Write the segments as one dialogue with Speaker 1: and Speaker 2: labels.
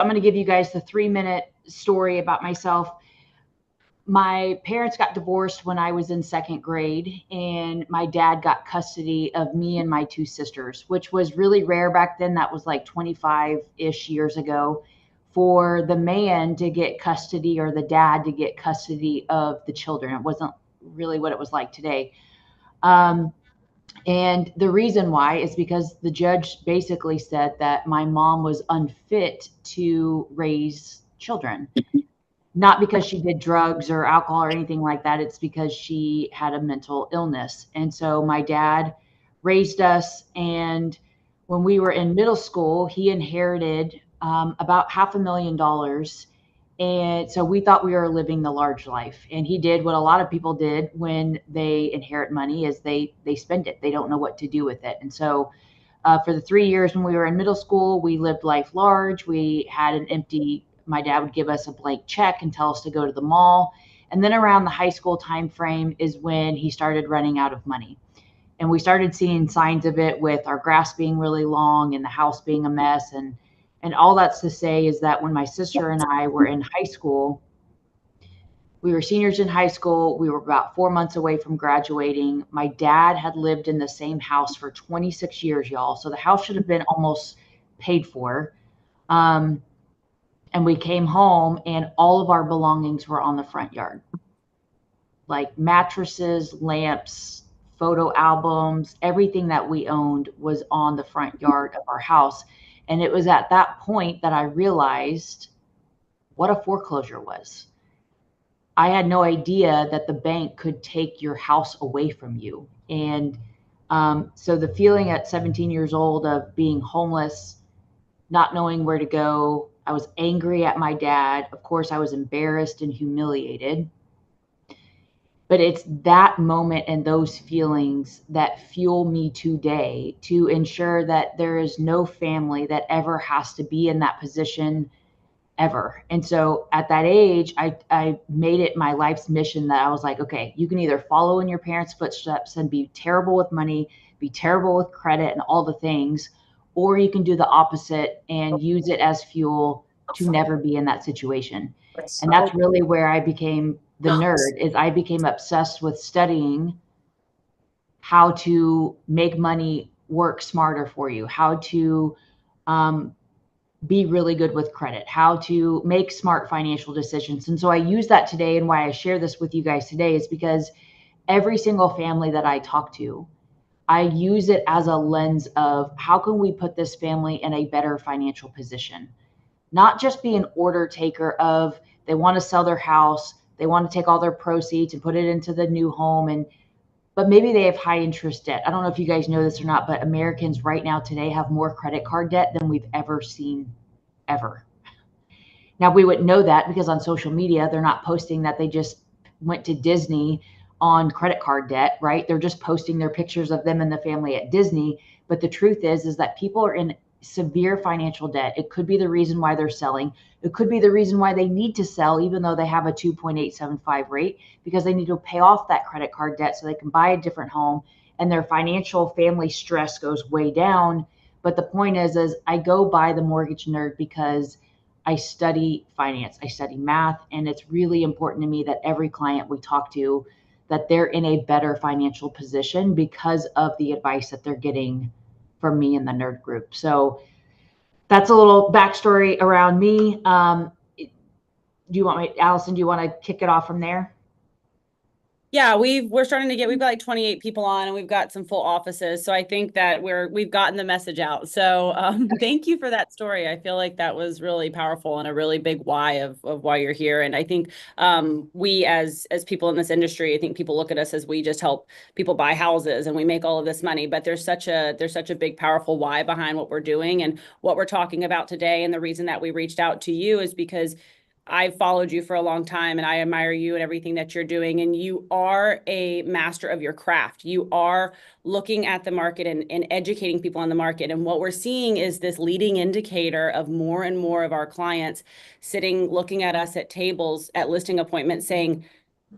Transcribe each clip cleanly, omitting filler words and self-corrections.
Speaker 1: I'm going to give you guys the 3-minute story about myself. My parents got divorced when I was in second grade, and my dad got custody of me and my two sisters, which was really rare back then. That was like 25-ish years ago, for the man to get custody or the dad to get custody of the children. It wasn't really what it was like today. Um, and the reason why is because the judge basically said that my mom was unfit to raise children, not because she did drugs or alcohol or anything like that. It's because she had a mental illness. And so my dad raised us. And when we were in middle school, he inherited about $500,000. And so we thought we were living the large life. And he did what a lot of people did when they inherit money, is they spend it. They don't know what to do with it. And so for the 3 years when we were in middle school, we lived life large. We had an empty, my dad would give us a blank check and tell us to go to the mall. And then around the high school time frame is when he started running out of money. And we started seeing signs of it with our grass being really long and the house being a mess. And all that's to say is that when my sister and I were in high school, we were seniors in high school. We were about 4 months away from graduating. My dad had lived in the same house for 26 years, y'all. So the house should have been almost paid for. Um, and we came home and all of our belongings were on the front yard, like mattresses, lamps, photo albums, everything that we owned was on the front yard of our house. And it was at that point that I realized what a foreclosure was. I had no idea that the bank could take your house away from you. And so the feeling at 17 years old of being homeless, not knowing where to go, I was angry at my dad. Of course, I was embarrassed and humiliated. But it's that moment and those feelings that fuel me today to ensure that there is no family that ever has to be in that position ever. And so at that age, I made it my life's mission that I was like, okay, you can either follow in your parents' footsteps and be terrible with money, be terrible with credit and all the things, or you can do the opposite and use it as fuel to never be in that situation. And that's really where I became the nerd, is I became obsessed with studying how to make money work smarter for you, how to um, be really good with credit, how to make smart financial decisions. And so I use that today. And why I share this with you guys today is because every single family that I talk to, I use it as a lens of how can we put this family in a better financial position? Not just be an order taker of they want to sell their house, they want to take all their proceeds and put it into the new home, and but maybe they have high interest debt. I don't know if you guys know this or not, but Americans right now today have more credit card debt than we've ever seen ever. Now, we wouldn't know that because on social media, they're not posting that they just went to Disney on credit card debt, right? They're just posting their pictures of them and the family at Disney. But the truth is that people are in severe financial debt. It could be the reason why they're selling. It could be the reason why they need to sell, even though they have a 2.875 rate, because they need to pay off that credit card debt so they can buy a different home and their financial family stress goes way down. But the point is I go by the mortgage nerd because I study finance, I study math, and it's really important to me that every client we talk to, that they're in a better financial position because of the advice that they're getting from me in the nerd group. So that's a little backstory around me. Do you want me, Allison, do you want to kick it off from there?
Speaker 2: Yeah, we're starting to we've got like 28 people on and we've got some full offices. So I think that we've gotten the message out. So thank you for that story. I feel like that was really powerful and a really big why of why you're here. And I think we as people in this industry, I think people look at us as we just help people buy houses and we make all of this money. But there's such a big, powerful why behind what we're doing and what we're talking about today. And the reason that we reached out to you is because I've followed you for a long time and I admire you and everything that you're doing. And you are a master of your craft. You are looking at the market and educating people on the market. And what we're seeing is this leading indicator of more and more of our clients sitting, looking at us at tables, at listing appointments saying,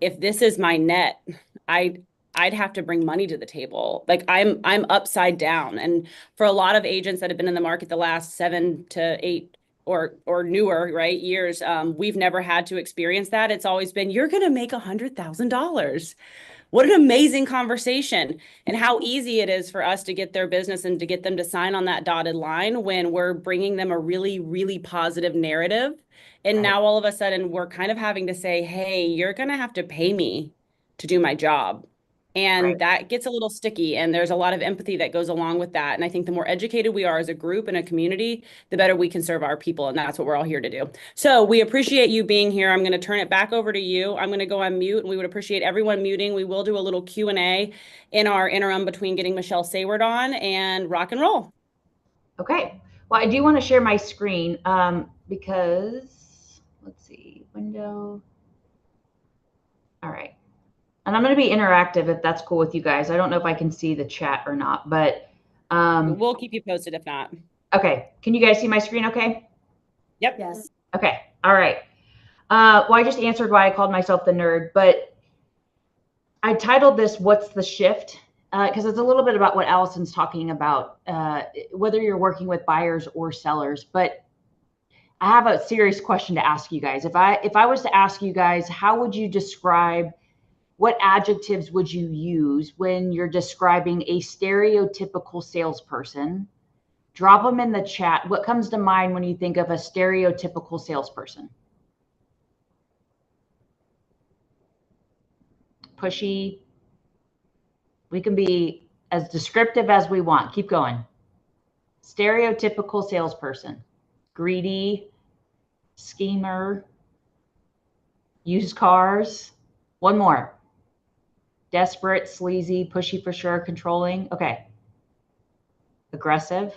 Speaker 2: if this is my net, I'd have to bring money to the table. Like I'm upside down. And for a lot of agents that have been in the market the last 7 to 8 or newer, right, years, we've never had to experience that. It's always been, you're going to make $100,000. What an amazing conversation, and how easy it is for us to get their business and to get them to sign on that dotted line when we're bringing them a really, really positive narrative. And
Speaker 1: Right.
Speaker 2: now all of a sudden we're kind of having to say, hey, you're going to have to pay me to do my job. And
Speaker 1: Right.
Speaker 2: that gets a little sticky, and there's a lot of empathy that goes along with that. And I think the more educated we are as a group and a community, the better we can serve our people. And that's what we're all here to do. So we appreciate you being here. I'm going to turn it back over to you. I'm going to go on mute, and we would appreciate everyone muting. We will do a little Q&A in our interim between getting Michelle Sayward on, and rock and roll.
Speaker 1: Okay. Well, I do want to share my screen because, let's see, window. All right. And I'm going to be interactive if that's cool with you guys. I don't know if I can see the chat or not, but
Speaker 2: we'll keep you posted if not.
Speaker 1: Okay. Can you guys see my screen okay?
Speaker 2: Yep.
Speaker 3: Yes.
Speaker 1: Okay. All right. Well, I just answered why I called myself the nerd, but I titled this, What's the Shift? Because it's a little bit about what Allison's talking about, whether you're working with buyers or sellers. But I have a serious question to ask you guys. If I was to ask you guys, how would you describe, what adjectives would you use when you're describing a stereotypical salesperson? Drop them in the chat. What comes to mind when you think of a stereotypical salesperson? Pushy. We can be as descriptive as we want. Keep going. Stereotypical salesperson. Greedy, schemer, used cars. One more. Desperate, sleazy, pushy for sure, controlling. Okay. Aggressive.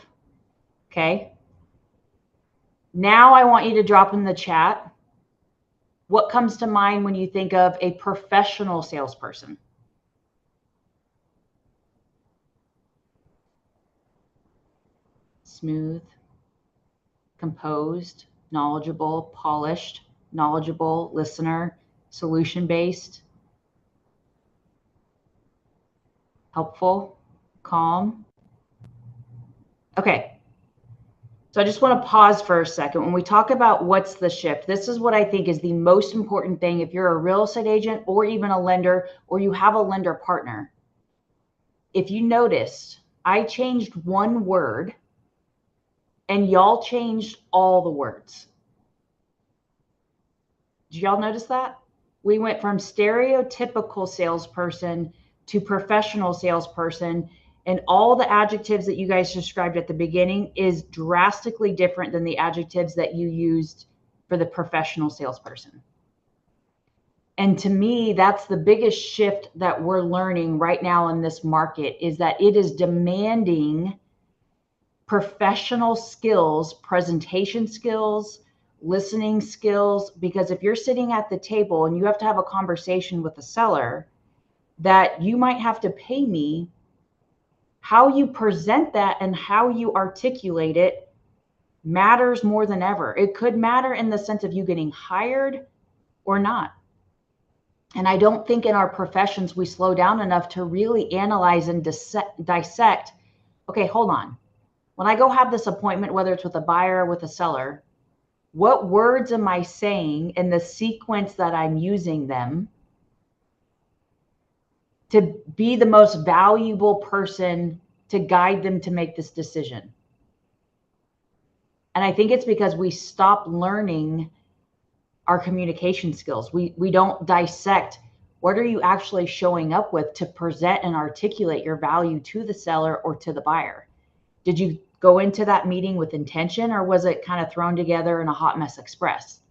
Speaker 1: Okay. Now I want you to drop in the chat what comes to mind when you think of a professional salesperson. Smooth, composed, knowledgeable, polished, knowledgeable, listener, solution-based, helpful, calm. Okay. So I just want to pause for a second. When we talk about what's the shift, this is what I think is the most important thing if you're a real estate agent or even a lender, or you have a lender partner. If you noticed, I changed one word and y'all changed all the words. Did y'all notice that? We went from stereotypical salesperson to professional salesperson, and all the adjectives that you guys described at the beginning is drastically different than the adjectives that you used for the professional salesperson. And to me, that's the biggest shift that we're learning right now in this market, is that it is demanding professional skills, presentation skills, listening skills, because if you're sitting at the table and you have to have a conversation with a seller that you might have to pay me, how you present that and how you articulate it matters more than ever. It could matter in the sense of you getting hired or not. And I don't think in our professions we slow down enough to really analyze and dissect, okay, hold on. When I go have this appointment, whether it's with a buyer or with a seller, what words am I saying in the sequence that I'm using them to be the most valuable person to guide them to make this decision? And I think it's because we stop learning our communication skills. We don't dissect what are you actually showing up with to present and articulate your value to the seller or to the buyer. Did you go into that meeting with intention, or was it kind of thrown together in a hot mess express?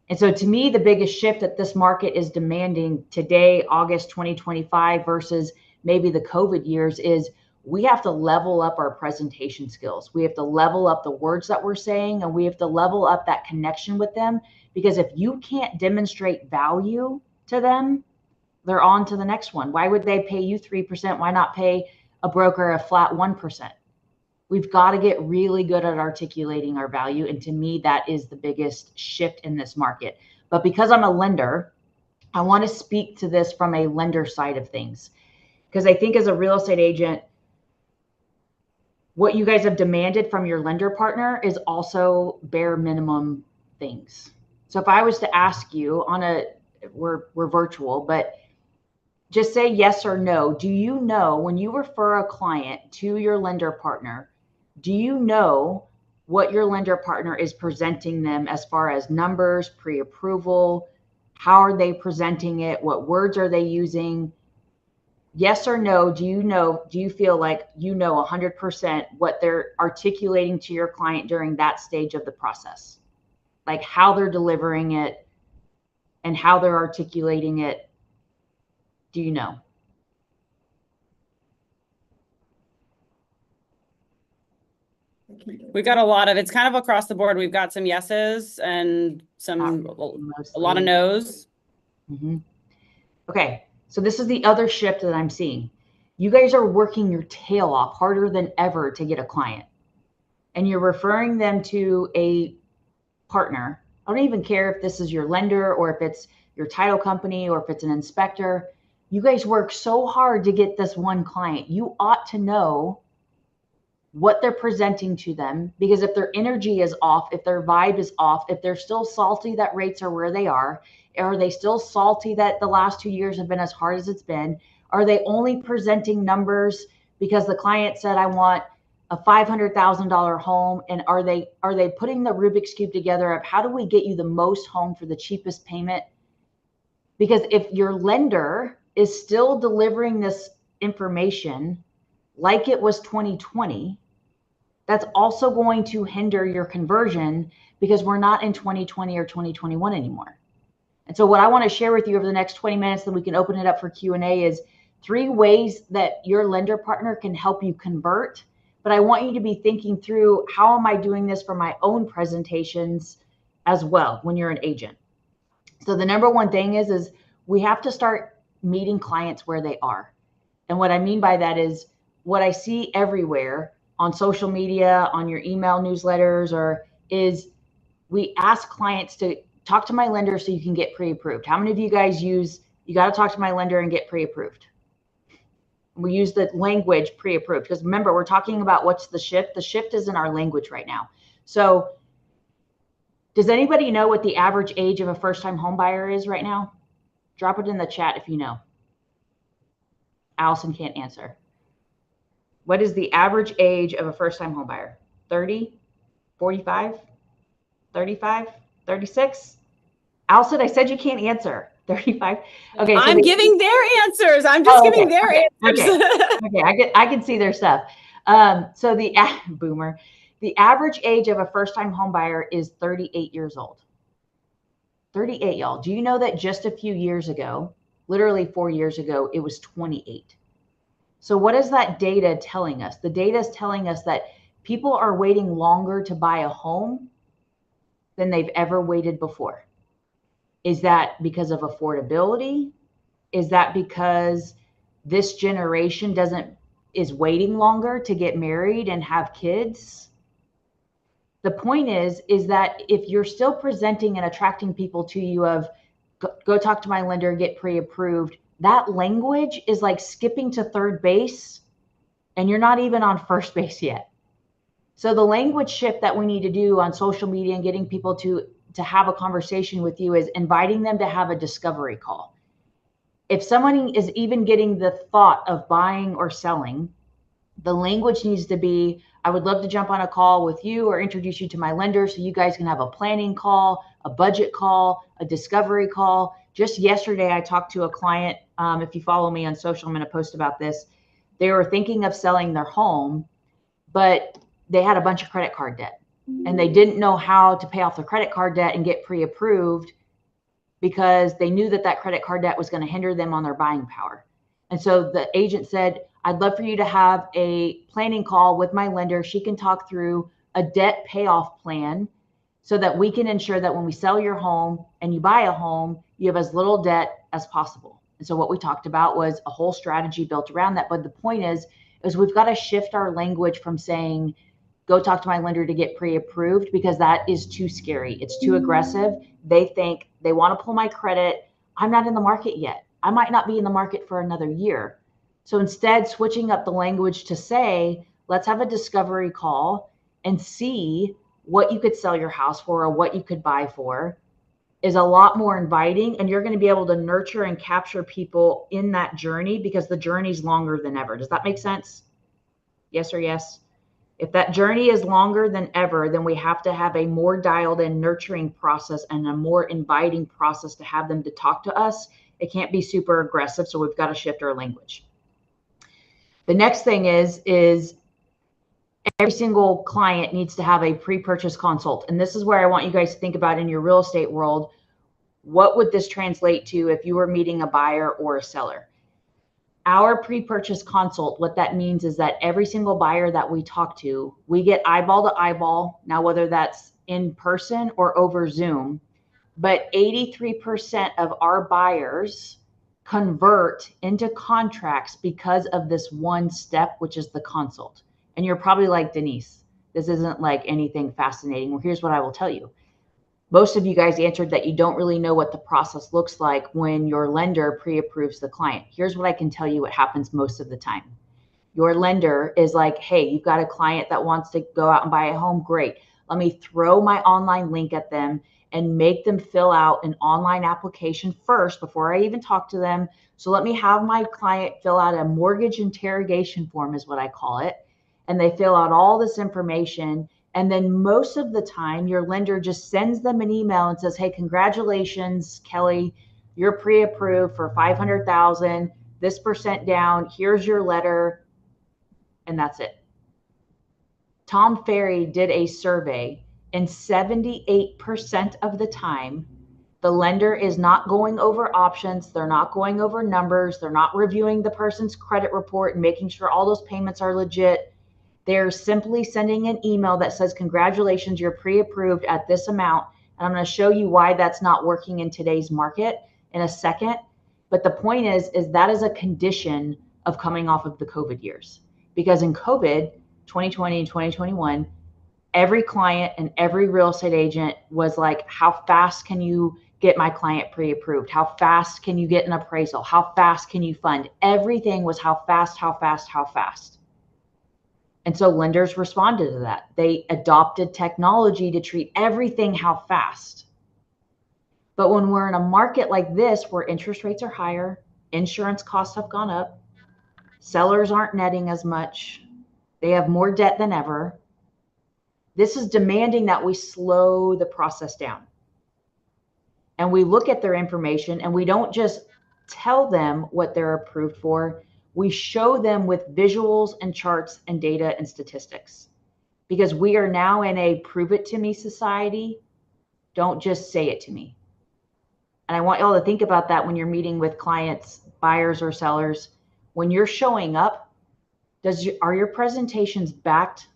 Speaker 1: And so to me, the biggest shift that this market is demanding today, August 2025 versus maybe the COVID years, is we have to level up our presentation skills. We have to level up the words that we're saying, and we have to level up that connection with them, because if you can't demonstrate value to them, they're on to the next one. Why would they pay you 3%? Why not pay a broker a flat 1%? We've got to get really good at articulating our value. And to me, that is the biggest shift in this market. But because I'm a lender, I want to speak to this from a lender side of things. Because I think as a real estate agent, what you guys have demanded from your lender partner is also bare minimum things. So if I was to ask you we're virtual, but just say yes or no. Do you know when you refer a client to your lender partner, do you know what your lender partner is presenting them as far as numbers, pre-approval? How are they presenting it? What words are they using? Yes or no, do you feel like you know 100% what they're articulating to your client during that stage of the process? Like how they're delivering it and how they're articulating it. Do you know?
Speaker 2: We've got a lot of, it's kind of across the board. We've got some yeses and a lot of no's.
Speaker 1: Mm-hmm. Okay. So this is the other shift that I'm seeing. You guys are working your tail off harder than ever to get a client, and you're referring them to a partner. I don't even care if this is your lender or if it's your title company or if it's an inspector. You guys work so hard to get this one client. You ought to know what they're presenting to them, because if their energy is off, if their vibe is off, if they're still salty that rates are where they are they still salty that the last 2 years have been as hard as it's been? Are they only presenting numbers because the client said, I want a $500,000 home? And are they putting the Rubik's Cube together of how do we get you the most home for the cheapest payment? Because if your lender is still delivering this information like it was 2020, that's also going to hinder your conversion, because we're not in 2020 or 2021 anymore. And so what I want to share with you over the next 20 minutes, then we can open it up for Q&A, is 3 ways that your lender partner can help you convert. But I want you to be thinking through, how am I doing this for my own presentations as well when you're an agent? So the number one thing is we have to start meeting clients where they are. And what I mean by that is what I see everywhere on social media, on your email newsletters, is we ask clients to talk to my lender so you can get pre-approved. How many of you guys use, you got to talk to my lender and get pre-approved? We use the language pre-approved because remember, we're talking about what's the shift. The shift is in our language right now. So does anybody know what the average age of a first-time home buyer is right now? Drop it in the chat if you know. Allison can't answer. What is the average age of a first-time home buyer? 30, 45, 35, 36? Allison, I said you can't answer. 35. Okay. So
Speaker 2: I'm giving their answers. I'm just giving their answers.
Speaker 1: Okay. I can see their stuff. So the boomer, the average age of a first-time home buyer is 38 years old. 38, y'all. Do you know that just a few years ago, literally 4 years ago, it was 28? So what is that data telling us? The data is telling us that people are waiting longer to buy a home than they've ever waited before. Is that because of affordability? Is that because this generation is waiting longer to get married and have kids? The point is that if you're still presenting and attracting people to you of go talk to my lender, get pre-approved, that language is like skipping to third base and you're not even on first base yet. So the language shift that we need to do on social media and getting people to have a conversation with you is inviting them to have a discovery call. If someone is even getting the thought of buying or selling, the language needs to be, I would love to jump on a call with you or introduce you to my lender so you guys can have a planning call, a budget call, a discovery call. Just yesterday, I talked to a client. If you follow me on social, I'm going to post about this. They were thinking of selling their home, but they had a bunch of credit card debt and they didn't know how to pay off their credit card debt and get pre-approved because they knew that credit card debt was going to hinder them on their buying power. And so the agent said, I'd love for you to have a planning call with my lender. She can talk through a debt payoff plan so that we can ensure that when we sell your home and you buy a home, you have as little debt as possible. And so what we talked about was a whole strategy built around that. But the point is we've got to shift our language from saying, go talk to my lender to get pre-approved, because that is too scary. It's too aggressive. They think they want to pull my credit. I'm not in the market yet. I might not be in the market for another year. So instead, switching up the language to say, let's have a discovery call and see what you could sell your house for or what you could buy for, is a lot more inviting, and you're going to be able to nurture and capture people in that journey because the journey's longer than ever. Does that make sense? Yes or yes? If that journey is longer than ever, then we have to have a more dialed in nurturing process and a more inviting process to have them to talk to us. It can't be super aggressive, so we've got to shift our language. The next thing is every single client needs to have a pre-purchase consult. And this is where I want you guys to think about in your real estate world. What would this translate to if you were meeting a buyer or a seller? Our pre-purchase consult, what that means is that every single buyer that we talk to, we get eyeball to eyeball. Now, whether that's in person or over Zoom, but 83% of our buyers convert into contracts because of this one step, which is the consult. And you're probably like, Denise, this isn't like anything fascinating. Well, here's what I will tell you. Most of you guys answered that you don't really know what the process looks like when your lender pre-approves the client. Here's what I can tell you what happens most of the time. Your lender is like, hey, you've got a client that wants to go out and buy a home. Great. Let me throw my online link at them and make them fill out an online application first before I even talk to them. So let me have my client fill out a mortgage interrogation form is what I call it. And they fill out all this information. And then most of the time, your lender just sends them an email and says, hey, congratulations, Kelly, you're pre-approved for $500,000, this percent down, here's your letter, and that's it. Tom Ferry did a survey, and 78% of the time, the lender is not going over options, they're not going over numbers, they're not reviewing the person's credit report and making sure all those payments are legit. They're simply sending an email that says, congratulations, you're pre-approved at this amount. And I'm going to show you why that's not working in today's market in a second. But the point is that is a condition of coming off of the COVID years. Because in COVID, 2020 and 2021, every client and every real estate agent was like, how fast can you get my client pre-approved? How fast can you get an appraisal? How fast can you fund? Everything was how fast, how fast, how fast. And so lenders responded to that. They adopted technology to treat everything how fast. But when we're in a market like this, where interest rates are higher, insurance costs have gone up, sellers aren't netting as much, they have more debt than ever, this is demanding that we slow the process down. And we look at their information and we don't just tell them what they're approved for. We show them with visuals and charts and data and statistics, because we are now in a prove it to me society. Don't just say it to me. And I want y'all to think about that when you're meeting with clients, buyers or sellers. When you're showing up, are your presentations backed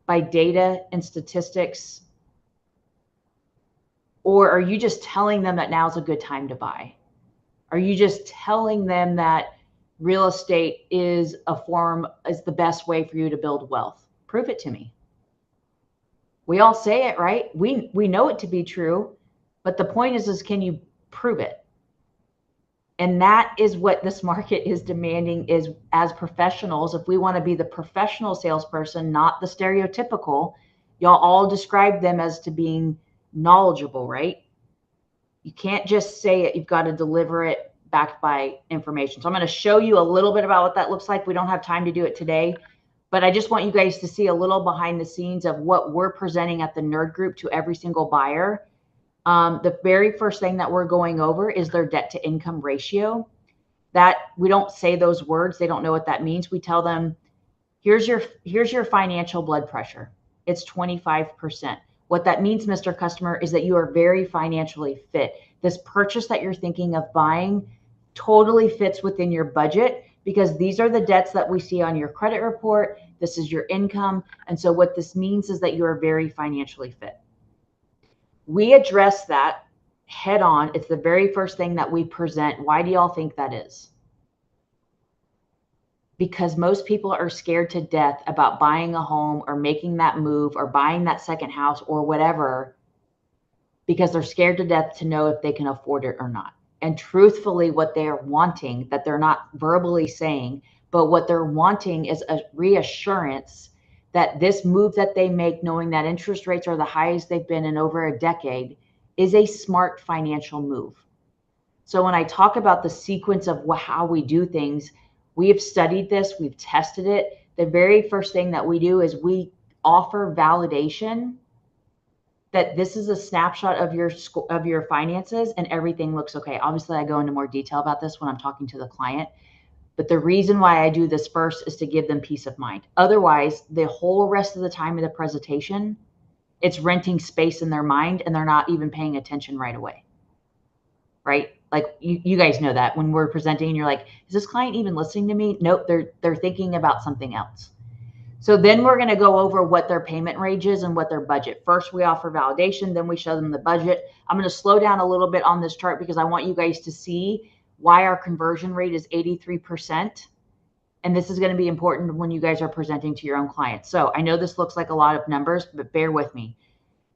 Speaker 1: by data and statistics? Or are you just telling them that now's a good time to buy? Are you just telling them that real estate is the best way for you to build wealth? Prove it to me. We all say it, right? We know it to be true, but the point is can you prove it? And that is what this market is demanding, is as professionals, if we want to be the professional salesperson, not the stereotypical, y'all all describe them as to being knowledgeable, right? You can't just say it, you've got to deliver it backed by information. So I'm going to show you a little bit about what that looks like. We don't have time to do it today, but I just want you guys to see a little behind the scenes of what we're presenting at the Nerd Group to every single buyer. The very first thing that we're going over is their debt to income ratio. That we don't say those words. They don't know what that means. We tell them, here's your financial blood pressure. It's 25%. What that means, Mr. Customer, is that you are very financially fit. This purchase that you're thinking of buying totally fits within your budget, because these are the debts that we see on your credit report. This is your income. And so what this means is that you are very financially fit. We address that head on. It's the very first thing that we present. Why do y'all think that is? Because most people are scared to death about buying a home or making that move or buying that second house or whatever, because they're scared to death to know if they can afford it or not. And truthfully, what they're wanting, that they're not verbally saying, but what they're wanting is a reassurance that this move that they make, knowing that interest rates are the highest they've been in over a decade, is a smart financial move. So when I talk about the sequence of how we do things, we have studied this, we've tested it. The very first thing that we do is we offer validation that this is a snapshot of your finances and everything looks okay. Obviously, I go into more detail about this when I'm talking to the client, but the reason why I do this first is to give them peace of mind. Otherwise, the whole rest of the time of the presentation, it's renting space in their mind and they're not even paying attention right away. Right? Like you guys know that when we're presenting and you're like, is this client even listening to me? Nope, they're thinking about something else. So then we're going to go over what their payment range is and what their budget. First, we offer validation, then we show them the budget. I'm going to slow down a little bit on this chart because I want you guys to see why our conversion rate is 83%. And this is going to be important when you guys are presenting to your own clients. So I know this looks like a lot of numbers, but bear with me.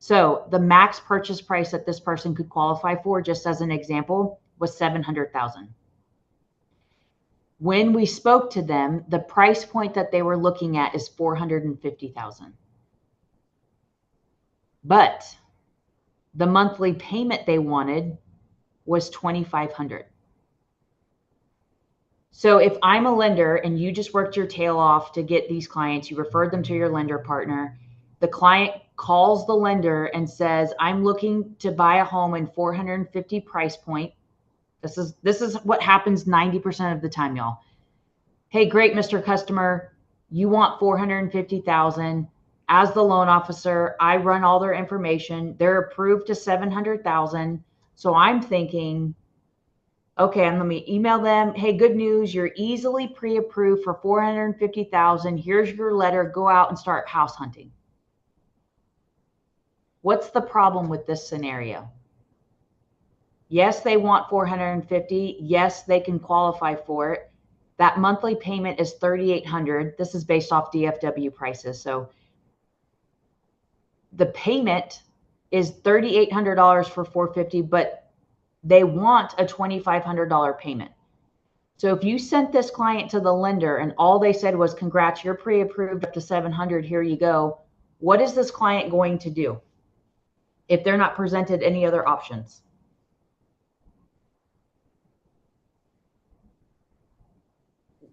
Speaker 1: So the max purchase price that this person could qualify for, just as an example, was $700,000. When we spoke to them, the price point that they were looking at is $450,000. But the monthly payment they wanted was $2,500. So if I'm a lender and you just worked your tail off to get these clients, you referred them to your lender partner, the client calls the lender and says, I'm looking to buy a home in 450 price point. This is what happens 90% of the time, y'all. Hey, great, Mr. Customer, you want 450,000. As the loan officer, I run all their information. They're approved to 700,000. So I'm thinking, okay, let me email them. Hey, good news. You're easily pre-approved for 450,000. Here's your letter. Go out and start house hunting. What's the problem with this scenario? Yes, they want 450. Yes, they can qualify for it. That monthly payment is $3,800. This is based off DFW prices. So the payment is $3,800 for 450, but they want a $2,500 payment. So if you sent this client to the lender and all they said was, congrats, you're pre-approved up to 700, here you go. What is this client going to do if they're not presented any other options?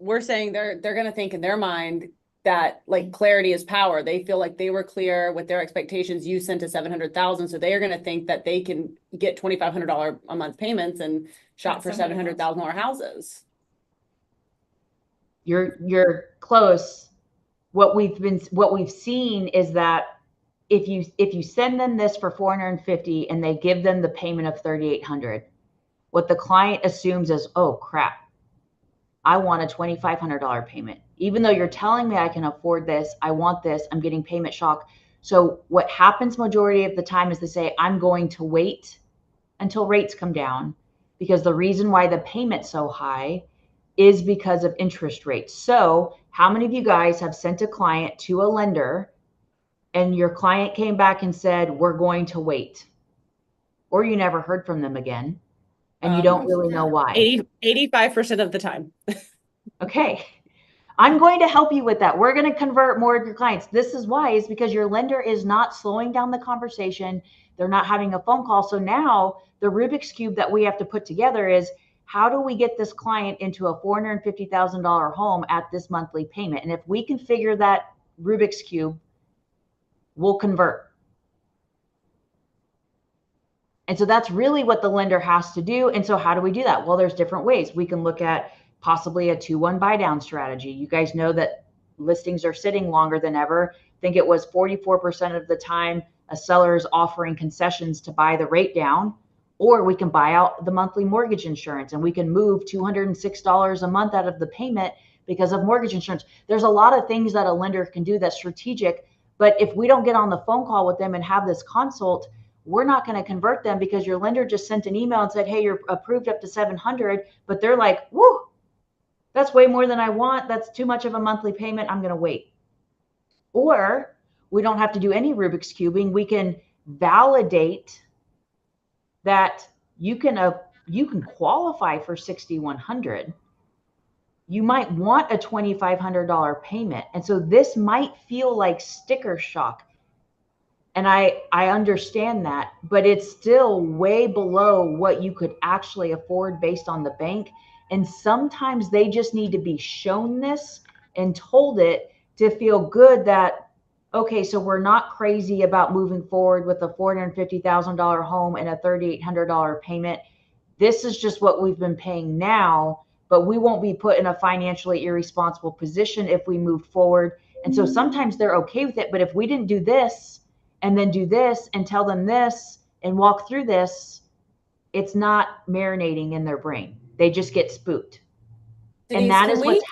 Speaker 2: We're saying they're going to think in their mind that like clarity is power. They feel like they were clear with their expectations. You sent to 700,000. So they are going to think that they can get $2,500 a month payments and shop for $700,000 houses.
Speaker 1: You're close. What we've seen is that if you send them this for 450 and they give them the payment of 3,800, what the client assumes is, oh crap, I want a $2,500 payment. Even though you're telling me I can afford this, I want this, I'm getting payment shock. So what happens majority of the time is they say, I'm going to wait until rates come down, because the reason why the payment's so high is because of interest rates. So how many of you guys have sent a client to a lender and your client came back and said, we're going to wait, or you never heard from them again and you don't really know why?
Speaker 2: 85% of the time.
Speaker 1: Okay. I'm going to help you with that. We're going to convert more of your clients. This is why, is because your lender is not slowing down the conversation. They're not having a phone call. So now the Rubik's Cube that we have to put together is, how do we get this client into a $450,000 home at this monthly payment? And if we can figure that Rubik's Cube, we'll convert. And so that's really what the lender has to do. And so how do we do that? Well, there's different ways. We can look at possibly a 2-1 buy down strategy. You guys know that listings are sitting longer than ever. I think it was 44% of the time a seller is offering concessions to buy the rate down, or we can buy out the monthly mortgage insurance and we can move $206 a month out of the payment because of mortgage insurance. There's a lot of things that a lender can do that's strategic, but if we don't get on the phone call with them and have this consult, we're not going to convert them, because your lender just sent an email and said, hey, you're approved up to 700, but they're like, whoo, that's way more than I want. That's too much of a monthly payment. I'm going to wait. Or we don't have to do any Rubik's cubing. We can validate that you can qualify for 6,100. you might want a $2,500 payment. And so this might feel like sticker shock. And I understand that, but it's still way below what you could actually afford based on the bank. And sometimes they just need to be shown this and told it to feel good that, okay, so we're not crazy about moving forward with a $450,000 home and a $3,800 payment. This is just what we've been paying now, but we won't be put in a financially irresponsible position if we move forward. And so sometimes they're okay with it, but if we didn't do this and then do this and tell them this and walk through this, it's not marinating in their brain. They just get spooked.
Speaker 2: Denise,
Speaker 1: and that is what's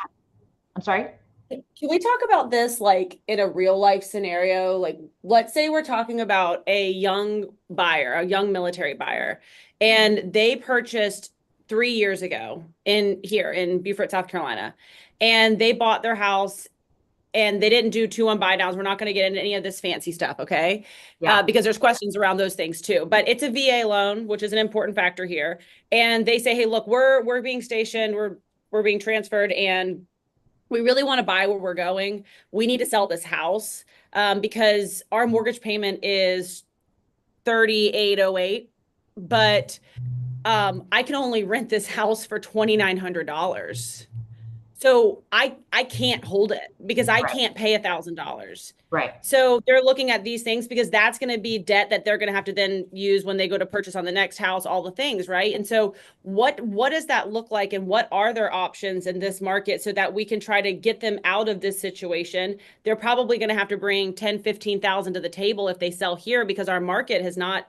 Speaker 1: I'm sorry.
Speaker 2: Can we talk about this like in a real life scenario? Like, let's say we're talking about a young buyer, a young military buyer, and they purchased 3 years ago in Beaufort, South Carolina, and they bought their house and they didn't do 2-1 buy downs. We're not going to get into any of this fancy stuff, okay?
Speaker 1: Yeah.
Speaker 2: Because there's questions around those things too. But it's a VA loan, which is an important factor here. And they say, hey, look, we're being stationed, we're being transferred, and we really want to buy where we're going. We need to sell this house because our mortgage payment is $3,808, but I can only rent this house for $2,900. So I can't hold it because I can't pay $1,000.
Speaker 1: Right.
Speaker 2: So they're looking at these things because that's going to be debt that they're going to have to then use when they go to purchase on the next house, all the things, right? And so what does that look like, and what are their options in this market so that we can try to get them out of this situation? They're probably going to have to bring 10, 15,000 to the table if they sell here because our market has not,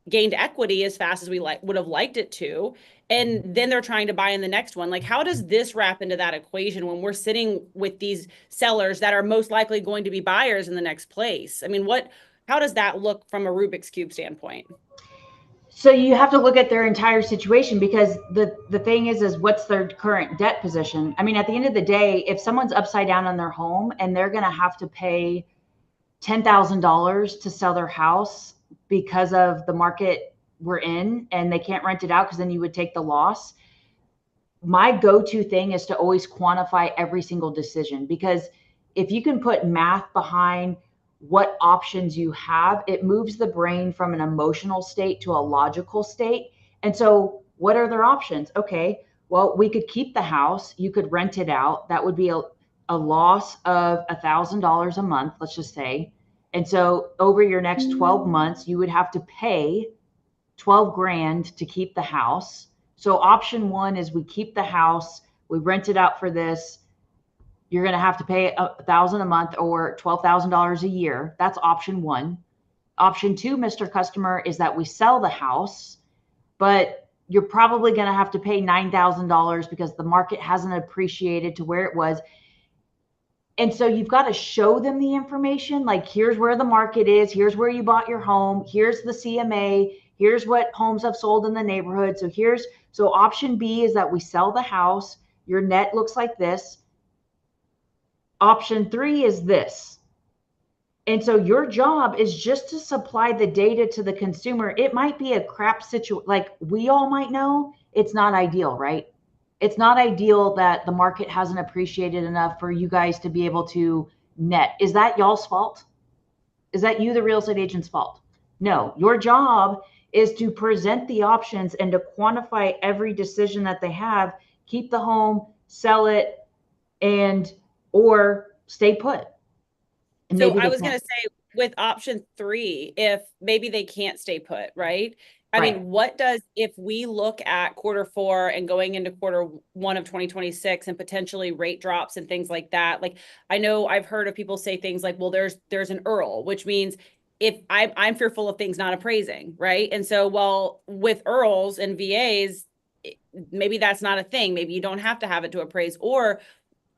Speaker 2: gained equity as fast as we would have liked it to. And then they're trying to buy in the next one. Like, how does this wrap into that equation when we're sitting with these sellers that are most likely going to be buyers in the next place? I mean, how does that look from a Rubik's Cube standpoint?
Speaker 1: So you have to look at their entire situation, because the thing is what's their current debt position? I mean, at the end of the day, if someone's upside down on their home and they're going to have to pay $10,000 to sell their house because of the market we're in, and they can't rent it out because then you would take the loss. My go-to thing is to always quantify every single decision, because if you can put math behind what options you have, it moves the brain from an emotional state to a logical state. And so what are their options? Okay, well, we could keep the house. You could rent it out. That would be a loss of $1,000 a month, let's just say. And so over your next 12 months, you would have to pay 12 grand to keep the house. So option one is we keep the house, we rent it out for this. You're going to have to pay $1,000 a month or $12,000 a year. That's option one. Option two, Mr. Customer, is that we sell the house, but you're probably going to have to pay $9,000 because the market hasn't appreciated to where it was. And so you've got to show them the information. Like, here's where the market is. Here's where you bought your home. Here's the CMA. Here's what homes have sold in the neighborhood. So option B is that we sell the house. Your net looks like this. Option three is this. And so your job is just to supply the data to the consumer. It might be a crap situation. Like, we all might know it's not ideal, right? It's not ideal that the market hasn't appreciated enough for you guys to be able to net. Is that y'all's fault? Is that you, the real estate agent's fault? No, your job is to present the options and to quantify every decision that they have. Keep the home, sell it, or stay put.
Speaker 2: And so I was going to say, with option three, if maybe they can't stay put, right? I mean, what does, if we look at Q4 and going into Q1 of 2026 and potentially rate drops and things like that? Like, I know I've heard of people say things like, well, there's an EARL, which means if I'm fearful of things not appraising, right? And so, well, with EARLs and VAs, maybe that's not a thing. Maybe you don't have to have it to appraise. Or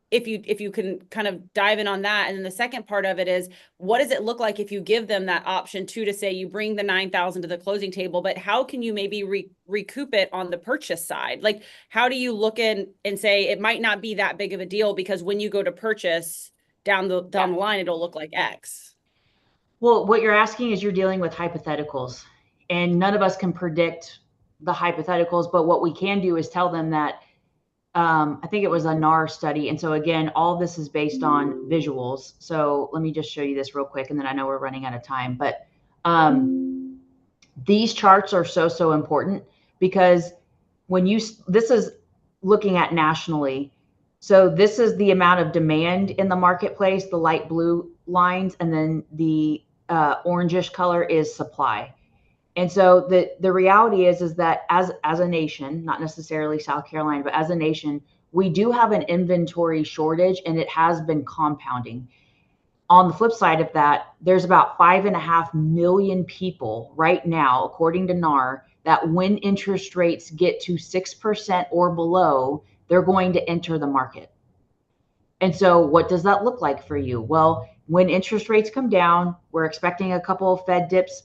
Speaker 2: if you can kind of dive in on that. And then the second part of it is, what does it look like if you give them that option to say you bring the 9,000 to the closing table, but how can you maybe recoup it on the purchase side? Like, how do you look in and say it might not be that big of a deal because when you go to purchase down the line, it'll look like X?
Speaker 1: Well, what you're asking is, you're dealing with hypotheticals, and none of us can predict the hypotheticals, but what we can do is tell them that I think it was a NAR study. And so again, all of this is based on visuals. So let me just show you this real quick. And then I know we're running out of time, but these charts are so important because this is looking at nationally. So this is the amount of demand in the marketplace, the light blue lines, and then the orangish color is supply. And so the reality is that as a nation, not necessarily South Carolina, but as a nation, we do have an inventory shortage, and it has been compounding. On the flip side of that, there's about 5.5 million people right now, according to NAR, that when interest rates get to 6% or below, they're going to enter the market. And so what does that look like for you? Well, when interest rates come down, we're expecting a couple of Fed dips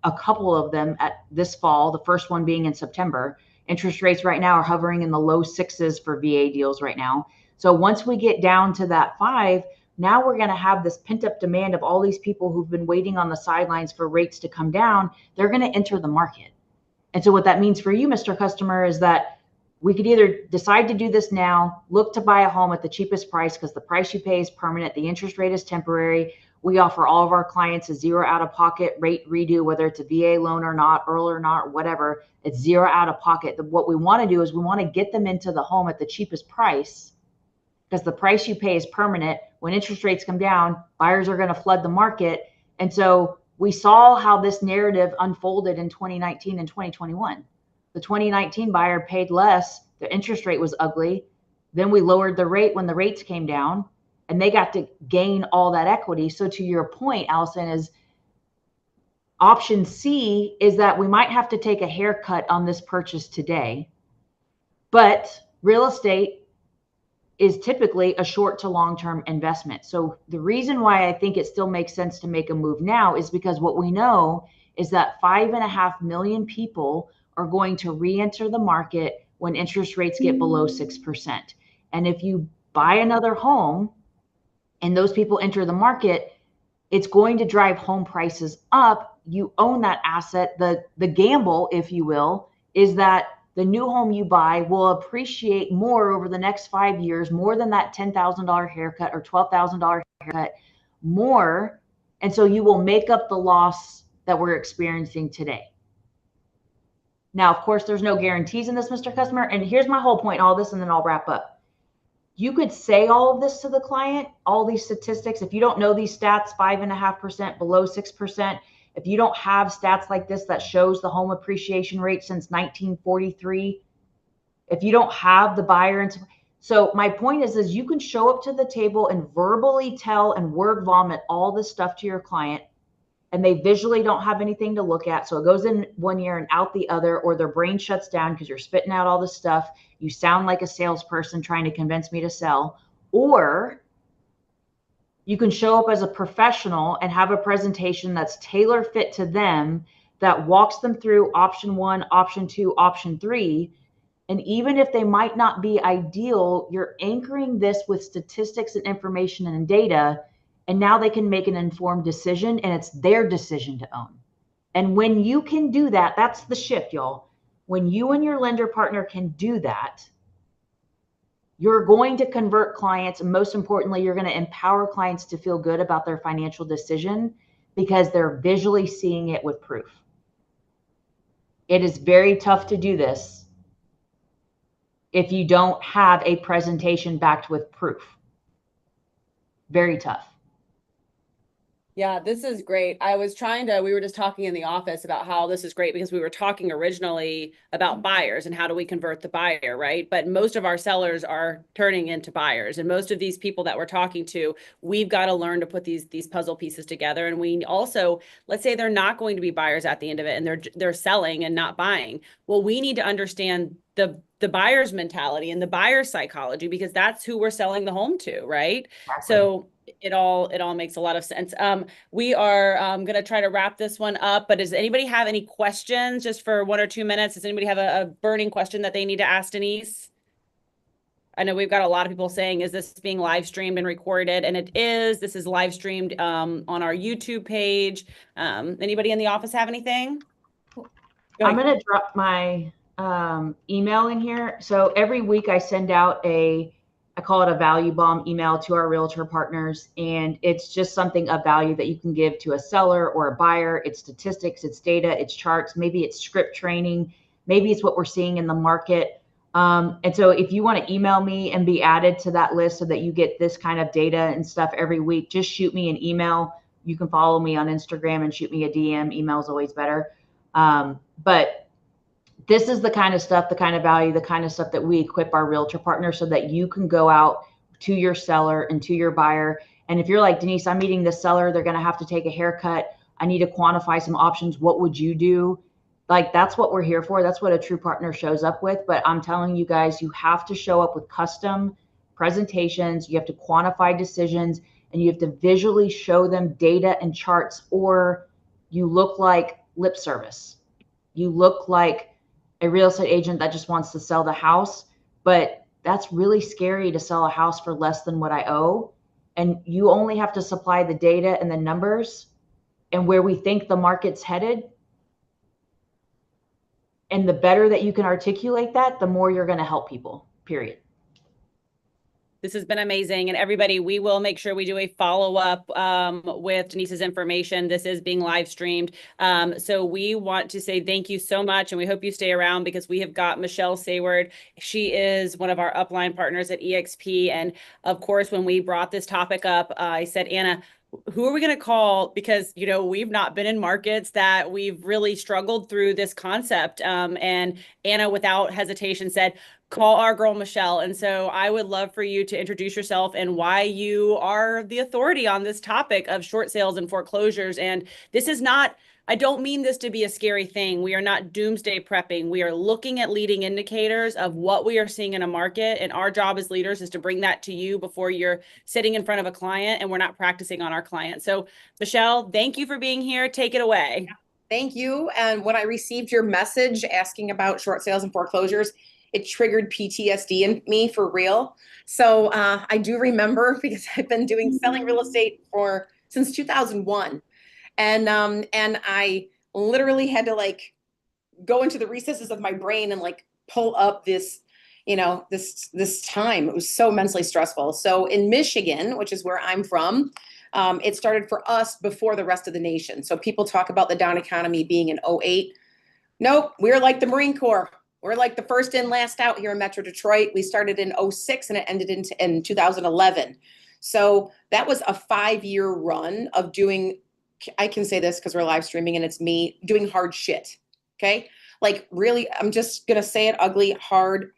Speaker 1: a couple of them at this fall, the first one being in September. Interest rates right now are hovering in the low sixes for VA deals right now. So once we get down to that 5, now we're going to have this pent up demand of all these people who've been waiting on the sidelines for rates to come down. They're going to enter the market. And so what that means for you, Mr. Customer, is that we could either decide to do this now, look to buy a home at the cheapest price because the price you pay is permanent, the interest rate is temporary. We offer all of our clients a zero out-of-pocket rate redo, whether it's a VA loan or not, IRRRL or not, whatever. It's zero out-of-pocket. What we want to do is we want to get them into the home at the cheapest price because the price you pay is permanent. When interest rates come down, buyers are going to flood the market. And so we saw how this narrative unfolded in 2019 and 2021. The 2019 buyer paid less. The interest rate was ugly. Then we lowered the rate when the rates came down, and they got to gain all that equity. So to your point, Allison, is option C is that we might have to take a haircut on this purchase today, but real estate is typically a short to long-term investment. So the reason why I think it still makes sense to make a move now is because what we know is that 5.5 million people are going to re-enter the market when interest rates get below 6%. And if you buy another home and those people enter the market, it's going to drive home prices up. You own that asset. The gamble, if you will, is that the new home you buy will appreciate more over the next 5 years, more than that $10,000 haircut or $12,000 haircut, more. And so you will make up the loss that we're experiencing today. Now, of course, there's no guarantees in this, Mr. Customer. And here's my whole point, all this, and then I'll wrap up. You could say all of this to the client, all these statistics. If you don't know these stats, 5.5%, below 6%, if you don't have stats like this that shows the home appreciation rate since 1943, if you don't have the buyer. So my point is you can show up to the table and verbally tell and word vomit all this stuff to your client, and they visually don't have anything to look at. So it goes in one ear and out the other, or their brain shuts down because you're spitting out all this stuff. You sound like a salesperson trying to convince me to sell. Or you can show up as a professional and have a presentation that's tailor fit to them, that walks them through option 1, option 2, option 3. And even if they might not be ideal, you're anchoring this with statistics and information and data. And now they can make an informed decision, and it's their decision to own. And when you can do that, that's the shift, y'all. When you and your lender partner can do that, you're going to convert clients. And most importantly, you're going to empower clients to feel good about their financial decision because they're visually seeing it with proof. It is very tough to do this if you don't have a presentation backed with proof. Very tough.
Speaker 2: Yeah, this is great. We were just talking in the office about how this is great because we were talking originally about buyers and how do we convert the buyer, right? But most of our sellers are turning into buyers. And most of these people that we're talking to, we've got to learn to put these puzzle pieces together. And we also, let's say they're not going to be buyers at the end of it and they're selling and not buying. Well, we need to understand the buyer's mentality and the buyer's psychology because that's who we're selling the home to, right?
Speaker 1: Exactly.
Speaker 2: So it all makes a lot of sense. We are going to try to wrap this one up, but does anybody have any questions just for 1 or 2 minutes? Does anybody have a burning question that they need to ask Denise? I know we've got a lot of people saying, is this being live streamed and recorded? And it is. This is live streamed on our YouTube page. Anybody in the office have anything?
Speaker 1: I'm going to drop my email in here. So every week I send out I call it a value bomb email to our realtor partners. And it's just something of value that you can give to a seller or a buyer. It's statistics, it's data, it's charts, maybe it's script training, maybe it's what we're seeing in the market. And so if you want to email me and be added to that list so that you get this kind of data and stuff every week, just shoot me an email. You can follow me on Instagram and shoot me a DM. Email is always better. But this is the kind of stuff, the kind of value, the kind of stuff that we equip our realtor partners so that you can go out to your seller and to your buyer. And if you're like, Denise, I'm meeting this seller, they're going to have to take a haircut. I need to quantify some options. What would you do? Like, that's what we're here for. That's what a true partner shows up with. But I'm telling you guys, you have to show up with custom presentations. You have to quantify decisions, and you have to visually show them data and charts, or you look like lip service. You look like a real estate agent that just wants to sell the house, but that's really scary to sell a house for less than what I owe. And you only have to supply the data and the numbers and where we think the market's headed. And the better that you can articulate that, the more you're going to help people, period.
Speaker 2: This has been amazing. And everybody, we will make sure we do a follow-up with Denise's information. This is being live streamed. So we want to say thank you so much. And we hope you stay around because we have got Michelle Sayward. She is one of our upline partners at EXP. And of course, when we brought this topic up, I said, Anna, who are we going to call? Because, you know, we've not been in markets that we've really struggled through this concept. And Anna, without hesitation, said, call our girl, Michelle. And so I would love for you to introduce yourself and why you are the authority on this topic of short sales and foreclosures. And this is not, I don't mean this to be a scary thing. We are not doomsday prepping. We are looking at leading indicators of what we are seeing in a market. And our job as leaders is to bring that to you before you're sitting in front of a client and we're not practicing on our client. So Michelle, thank you for being here. Take it away.
Speaker 3: Thank you. And when I received your message asking about short sales and foreclosures, it triggered PTSD in me for real. So I do remember because I've been doing selling real estate since 2001. And I literally had to like go into the recesses of my brain and like pull up this, you know, this time. It was so immensely stressful. So in Michigan, which is where I'm from, it started for us before the rest of the nation. So people talk about the down economy being in 2008. Nope, we're like the Marine Corps. We're like the first in, last out here in Metro Detroit. We started in 2006 and it ended in 2011. So that was a 5-year run of doing, I can say this because we're live streaming and it's me doing hard shit. Okay. Like really, I'm just going to say it ugly, hard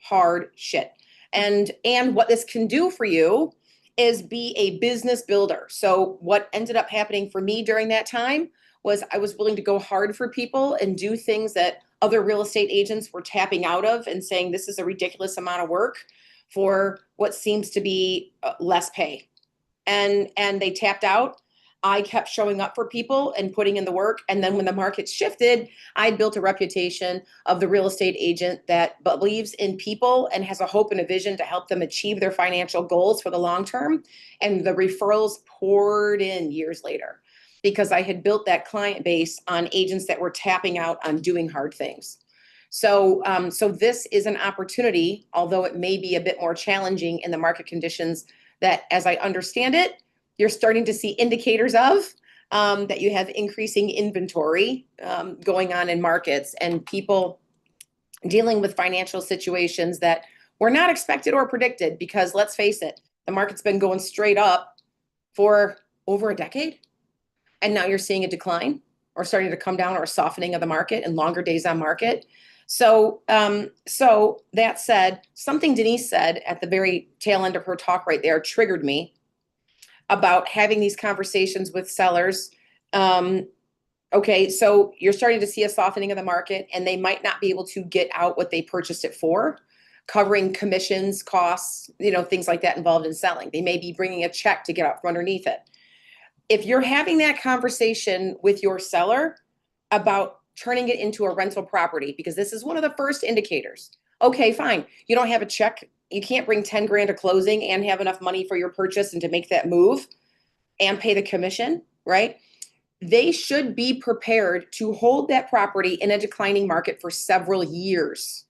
Speaker 3: shit. And what this can do for you is be a business builder. So what ended up happening for me during that time was I was willing to go hard for people and do things that other real estate agents were tapping out of and saying, this is a ridiculous amount of work for what seems to be less pay. And they tapped out. I kept showing up for people and putting in the work. And then when the market shifted, I built a reputation of the real estate agent that believes in people and has a hope and a vision to help them achieve their financial goals for the long term. And the referrals poured in years later, because I had built that client base on agents that were tapping out on doing hard things. So this is an opportunity, although it may be a bit more challenging in the market conditions that, as I understand it, you're starting to see indicators of that you have increasing inventory going on in markets and people dealing with financial situations that were not expected or predicted, because let's face it, the market's been going straight up for over a decade. And now you're seeing a decline or starting to come down or a softening of the market and longer days on market. So that said, something Denise said at the very tail end of her talk right there triggered me about having these conversations with sellers. Okay, so you're starting to see a softening of the market and they might not be able to get out what they purchased it for, covering commissions, costs, things like that involved in selling. They may be bringing a check to get out from underneath it. If you're having that conversation with your seller about turning it into a rental property, because this is one of the first indicators. Okay, fine. You don't have a check. You can't bring 10 grand to closing and have enough money for your purchase and to make that move and pay the commission, right? They should be prepared to hold that property in a declining market for several years.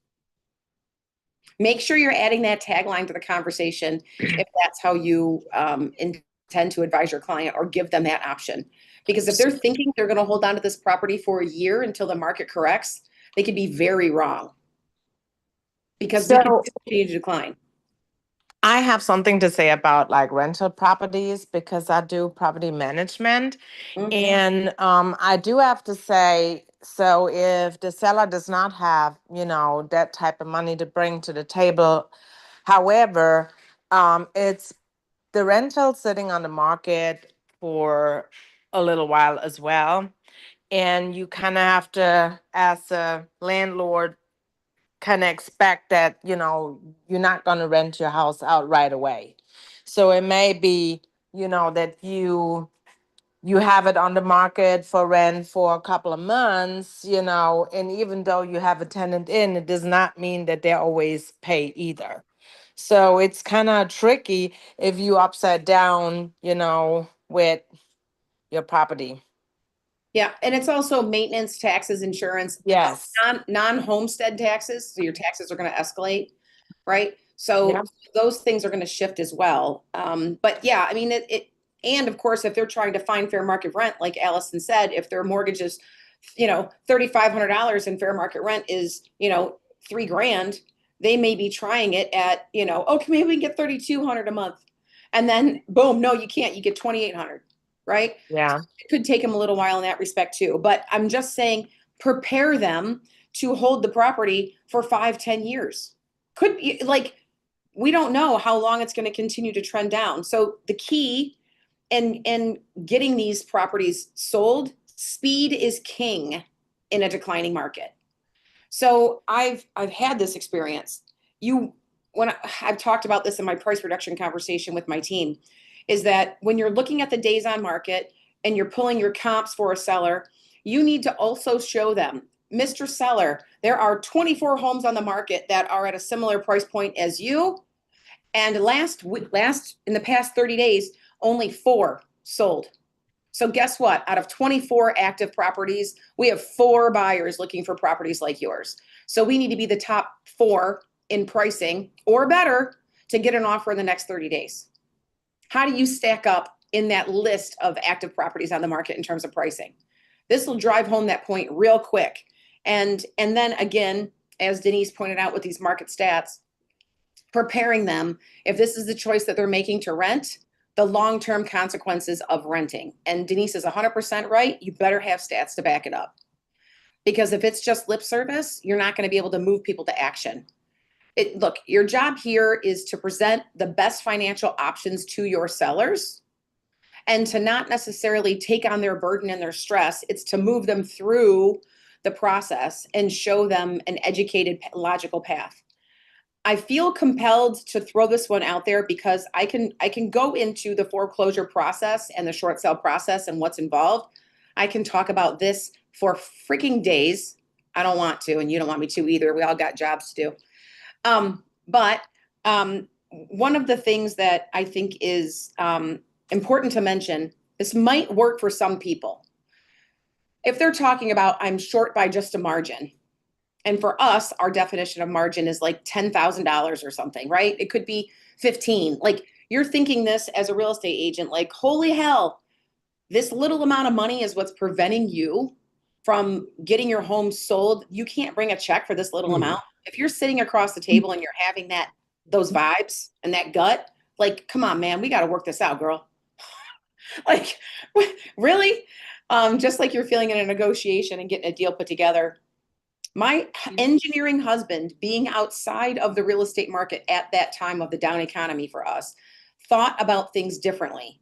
Speaker 3: Make sure you're adding that tagline to the conversation if that's how you intend to advise your client or give them that option. Because if they're thinking they're going to hold on to this property for a year until the market corrects, they could be very wrong. Because we can continue to decline.
Speaker 4: I have something to say about like rental properties because I do property management.
Speaker 3: Mhm.
Speaker 4: And I do have to say, so if the seller does not have, you know, that type of money to bring to the table, however, it's the rental sitting on the market for a little while as well. And you kind of have to, as a landlord, kind of expect that, you know, you're not going to rent your house out right away. So it may be, you know, that you have it on the market for rent for a couple of months, you know, and even though you have a tenant in, it does not mean that they always pay either. So it's kind of tricky if you upside down, you know, with your property.
Speaker 3: Yeah, and it's also maintenance, taxes, insurance,
Speaker 4: Yes.
Speaker 3: non-homestead taxes. So your taxes are going to escalate, right? So
Speaker 4: Yeah.
Speaker 3: those things are going to shift as well. But yeah, I mean, and of course, if they're trying to find fair market rent, like Allison said, if their mortgage is, you know, $3,500 and fair market rent is, you know, $3,000, they may be trying it at, you know, okay, maybe we can get 3,200 a month. And then boom, no, you can't, you get 2,800, right?
Speaker 4: Yeah.
Speaker 3: It could take them a little while in that respect too. But I'm just saying, prepare them to hold the property for 5, 10 years. Could be like, we don't know how long it's going to continue to trend down. So the key in getting these properties sold, speed is king in a declining market. So I've had this experience. I've talked about this in my price reduction conversation with my team, is that when you're looking at the days on market and you're pulling your comps for a seller, you need to also show them, Mr. Seller, there are 24 homes on the market that are at a similar price point as you. And in the past 30 days, only 4 sold. So guess what? Out of 24 active properties, we have 4 buyers looking for properties like yours. So we need to be the top 4 in pricing or better to get an offer in the next 30 days. How do you stack up in that list of active properties on the market in terms of pricing? This will drive home that point real quick. And then again, as Denise pointed out with these market stats, preparing them, if this is the choice that they're making to rent, the long-term consequences of renting. And Denise is 100% right. You better have stats to back it up. Because if it's just lip service, you're not going to be able to move people to action. Look, your job here is to present the best financial options to your sellers and to not necessarily take on their burden and their stress. It's to move them through the process and show them an educated, logical path. I feel compelled to throw this one out there because I can go into the foreclosure process and the short sale process and what's involved. I can talk about this for freaking days. I don't want to, and you don't want me to either. We all got jobs to do. But one of the things that I think is important to mention, this might work for some people. If they're talking about I'm short by just a margin, and for us, our definition of margin is like $10,000 or something, right? It could be 15. Like you're thinking this as a real estate agent, like, holy hell, this little amount of money is what's preventing you from getting your home sold. You can't bring a check for this little amount. If you're sitting across the table and you're having those vibes and that gut, like, come on, man, we got to work this out, girl. Like, really? Just like you're feeling in a negotiation and getting a deal put together. My engineering husband, being outside of the real estate market at that time of the down economy for us, thought about things differently.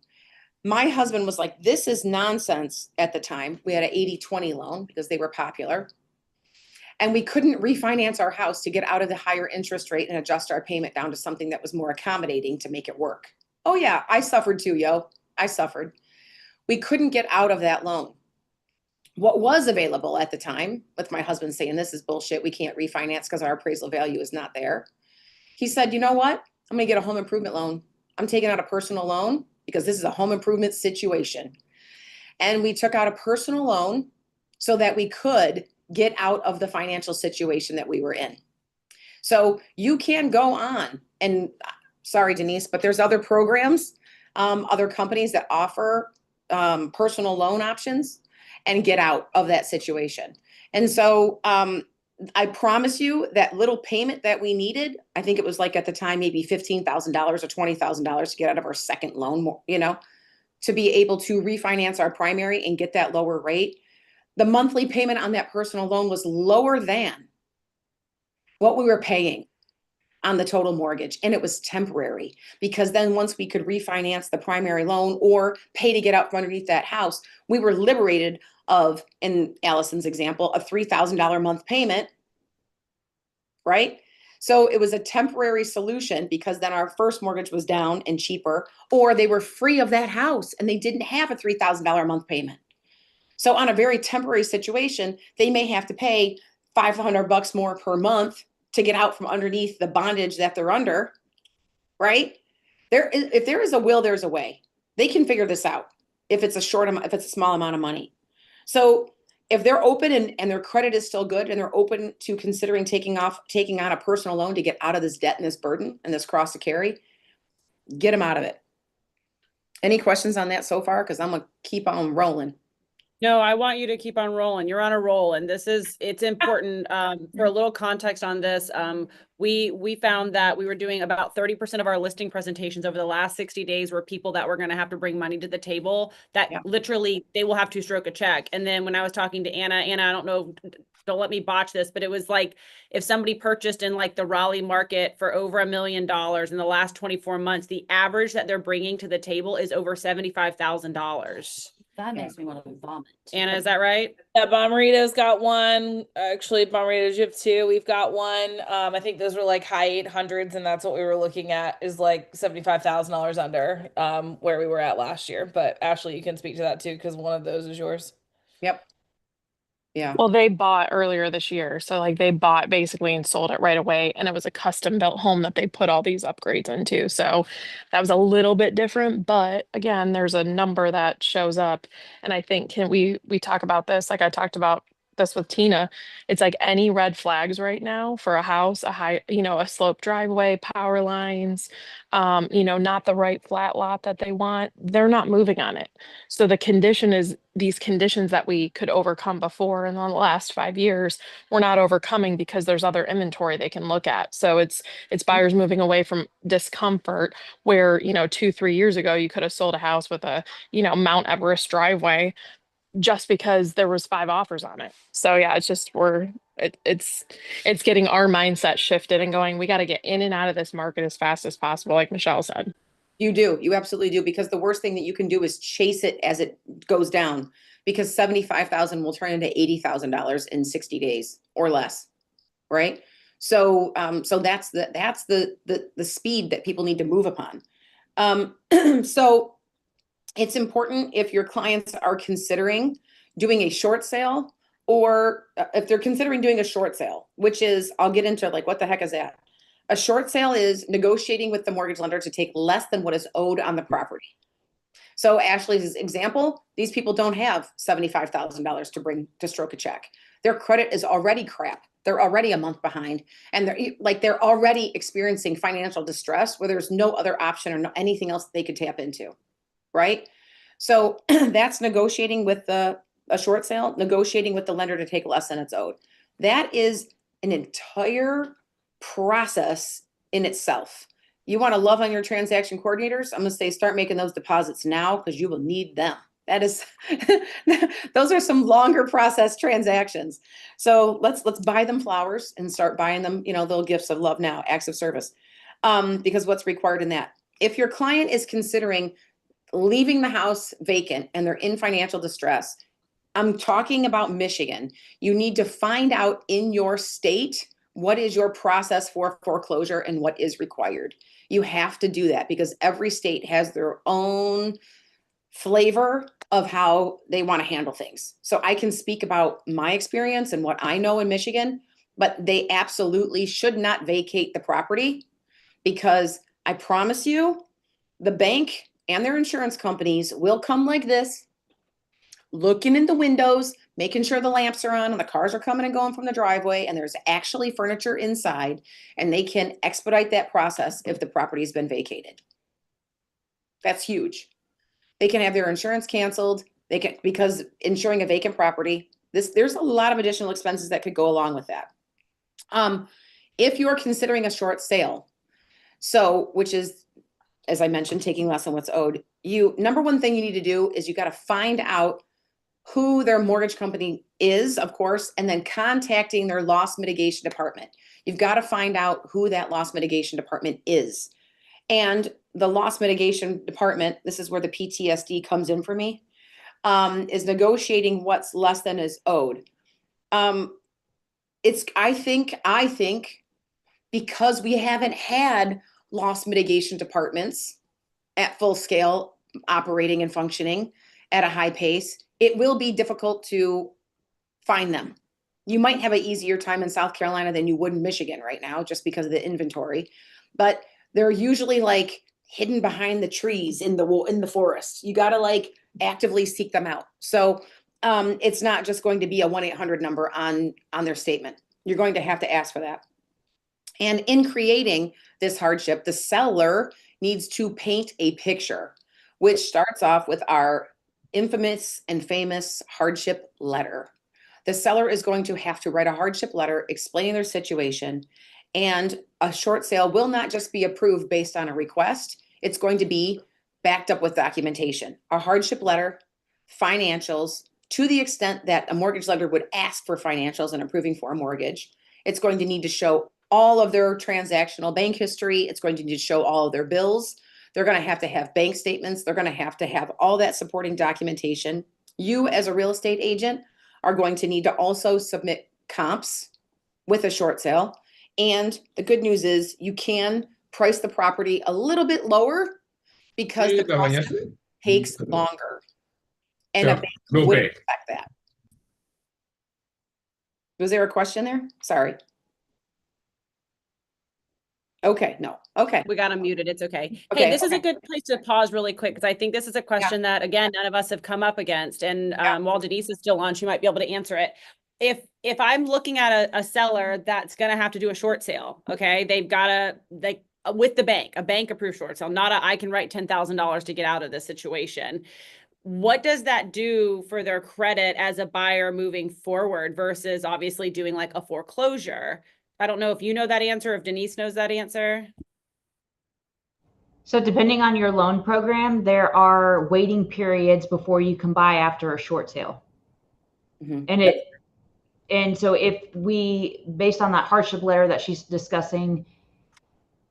Speaker 3: My husband was like, this is nonsense at the time. We had an 80-20 loan because they were popular. And we couldn't refinance our house to get out of the higher interest rate and adjust our payment down to something that was more accommodating to make it work. Oh yeah, I suffered too, yo. I suffered. We couldn't get out of that loan. What was available at the time, with my husband saying, this is bullshit, we can't refinance because our appraisal value is not there. He said, you know what? I'm going to get a home improvement loan. I'm taking out a personal loan because this is a home improvement situation. And we took out a personal loan so that we could get out of the financial situation that we were in. So you can go on and, sorry, Denise, but there's other programs, other companies that offer personal loan options and get out of that situation. And so I promise you that little payment that we needed, I think it was like at the time, maybe $15,000 or $20,000 to get out of our second loan, you know, to be able to refinance our primary and get that lower rate. The monthly payment on that personal loan was lower than what we were paying on the total mortgage. And it was temporary, because then once we could refinance the primary loan or pay to get out from underneath that house, we were liberated of, in Allison's example, a $3,000 a month payment, right? So it was a temporary solution, because then our first mortgage was down and cheaper, or they were free of that house and they didn't have a $3,000 a month payment. So on a very temporary situation, they may have to pay $500 more per month to get out from underneath the bondage that they're under, right? If there is a will, there's a way. They can figure this out if it's a small amount of money. So if they're open and their credit is still good and they're open to considering taking on a personal loan to get out of this debt and this burden and this cross to carry, get them out of it. Any questions on that so far? Because I'm gonna keep on rolling.
Speaker 2: No, I want you to keep on rolling. You're on a roll, and it's important. For a little context on this, we found that we were doing about 30% of our listing presentations over the last 60 days were people that were going to have to bring money to the table, that literally they will have to stroke a check. And then when I was talking to Anna, I don't know, don't let me botch this, but it was like, if somebody purchased in like the Raleigh market for over $1 million in the last 24 months, the average that they're bringing to the table is over $75,000.
Speaker 5: That makes me want to vomit.
Speaker 2: Anna, is that right?
Speaker 6: Yeah, Bomarito's got one. Actually, Bomarito Gyp too. We've got one. I think those were like high 800s, and that's what we were looking at, is like $75,000 under where we were at last year. But Ashley, you can speak to that too, because one of those is yours.
Speaker 3: Yep. Yeah.
Speaker 7: Well, they bought earlier this year. So like they bought basically and sold it right away. And it was a custom built home that they put all these upgrades into. So that was a little bit different. But again, there's a number that shows up. And I think we talk about this, like I talked about this with Tina. It's like any red flags right now for a house, a high, a slope driveway, power lines, not the right flat lot that they want, they're not moving on it. So the condition is these conditions that we could overcome before in the last 5 years, we're not overcoming because there's other inventory they can look at. So it's buyers moving away from discomfort where, 2-3 years ago, you could have sold a house with a, Mount Everest driveway just because there was 5 offers on it. So yeah, it's just it's getting our mindset shifted and going, we got to get in and out of this market as fast as possible, like Michelle said.
Speaker 3: You do. You absolutely do. Because the worst thing that you can do is chase it as it goes down, because $75,000 will turn into $80,000 in 60 days or less. Right. So, that's the speed that people need to move upon. So it's important, if your clients are considering doing a short sale, or if they're considering doing a short sale, which is, I'll get into like, what the heck is that? A short sale is negotiating with the mortgage lender to take less than what is owed on the property. So Ashley's example, these people don't have $75,000 to bring to stroke a check. Their credit is already crap. They're already a month behind, and they're already experiencing financial distress where there's no other option or anything else they could tap into. Right? So that's negotiating with a short sale, negotiating with the lender to take less than it's owed. That is an entire process in itself. You want to love on your transaction coordinators? I'm going to say start making those deposits now, because you will need them. That is, those are some longer process transactions. So let's buy them flowers and start buying them, little gifts of love now, acts of service. Because what's required in that? If your client is considering leaving the house vacant and they're in financial distress, I'm talking about Michigan. You need to find out in your state, what is your process for foreclosure and what is required. You have to do that, because every state has their own flavor of how they want to handle things. So I can speak about my experience and what I know in Michigan, but they absolutely should not vacate the property, because I promise you, the bank and their insurance companies will come like this, looking in the windows, making sure the lamps are on and the cars are coming and going from the driveway and there's actually furniture inside, and they can expedite that process if the property's been vacated. That's huge. They can have their insurance canceled. They can, because insuring a vacant property, there's a lot of additional expenses that could go along with that. If you're considering a short sale, so, which is, as I mentioned, taking less than what's owed, number one thing you need to do is you got to find out who their mortgage company is, of course, and then contacting their loss mitigation department. You've got to find out who that loss mitigation department is. And the loss mitigation department, this is where the PTSD comes in for me, is negotiating what's less than is owed. I think because we haven't had loss mitigation departments at full scale operating and functioning at a high pace, it will be difficult to find them. You might have an easier time in South Carolina than you would in Michigan right now, just because of the inventory, but they're usually like hidden behind the trees in the forest. You got to like actively seek them out. So it's not just going to be a 1-800 number on their statement. You're going to have to ask for that. And in creating this hardship, the seller needs to paint a picture, which starts off with our infamous and famous hardship letter. The seller is going to have to write a hardship letter explaining their situation, and a short sale will not just be approved based on a request. It's going to be backed up with documentation, a hardship letter, financials, to the extent that a mortgage lender would ask for financials in approving for a mortgage. It's going to need to show all of their transactional bank history. It's going to need to show all of their bills. They're going to have bank statements. They're going to have all that supporting documentation. You, as a real estate agent, are going to need to also submit comps with a short sale. And the good news is you can price the property a little bit lower because the process takes longer. And a bank would expect that. Was there a question there? Sorry. Okay, no. Okay.
Speaker 2: We got him muted. It's okay.
Speaker 3: Okay,
Speaker 2: Hey, this is a
Speaker 3: okay.
Speaker 2: good place to pause really quick because I think this is a question that, again, none of us have come up against. And while Denise is still on, she might be able to answer it. If I'm looking at a seller that's going to have to do a short sale, okay, they've got to, with the bank, a bank approved short sale, not I can write $10,000 to get out of this situation. What does that do for their credit as a buyer moving forward versus obviously doing like a foreclosure? I don't know if you know that answer, if Denise knows that answer.
Speaker 1: So depending on your loan program, there are waiting periods before you can buy after a short sale. Mm-hmm. And so if we, based on that hardship letter that she's discussing,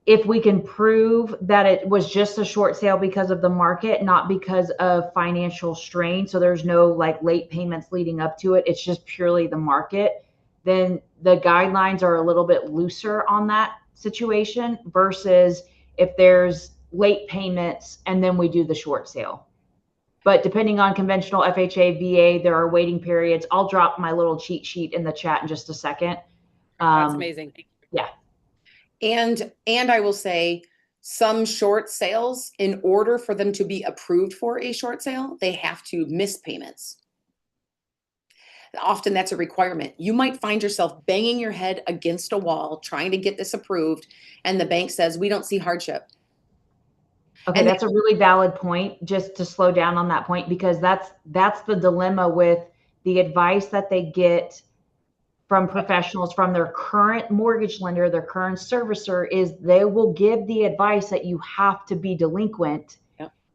Speaker 1: if we can prove that it was just a short sale because of the market, not because of financial strain, so there's no like late payments leading up to it, it's just purely the market, then the guidelines are a little bit looser on that situation versus if there's late payments and then we do the short sale. But depending on conventional FHA, VA, there are waiting periods. I'll drop my little cheat sheet in the chat in just a second.
Speaker 2: That's amazing.
Speaker 1: Yeah.
Speaker 3: And I will say some short sales, in order for them to be approved for a short sale, they have to miss payments. Often that's a requirement. You might find yourself banging your head against a wall trying to get this approved, and the bank says, we don't see hardship.
Speaker 1: Okay, that's a really valid point, just to slow down on that point, because that's the dilemma with the advice that they get from professionals, from their current mortgage lender, their current servicer, is they will give the advice that you have to be delinquent,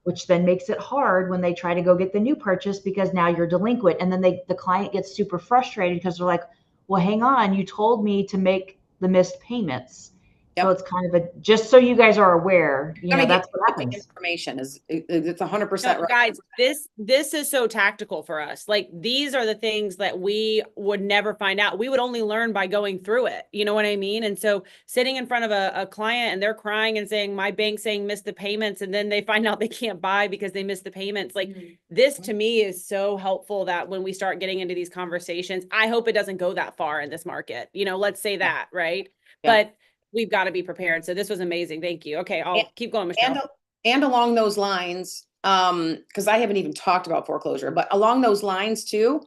Speaker 1: which then makes it hard when they try to go get the new purchase because now you're delinquent. And then the client gets super frustrated because they're like, well, hang on, you told me to make the missed payments. So it's kind of just so you guys are aware, that's what happens.
Speaker 3: Information it's 100% right.
Speaker 2: Guys, this is so tactical for us. Like, these are the things that we would never find out. We would only learn by going through it. You know what I mean? And so sitting in front of a client and they're crying and saying, my bank's saying miss the payments, and then they find out they can't buy because they missed the payments. Like, this to me is so helpful that when we start getting into these conversations, I hope it doesn't go that far in this market. Let's say that, right? Yeah. But we've got to be prepared. So this was amazing. Thank you. Okay, I'll keep going, Michelle.
Speaker 3: And along those lines, because I haven't even talked about foreclosure, but along those lines too,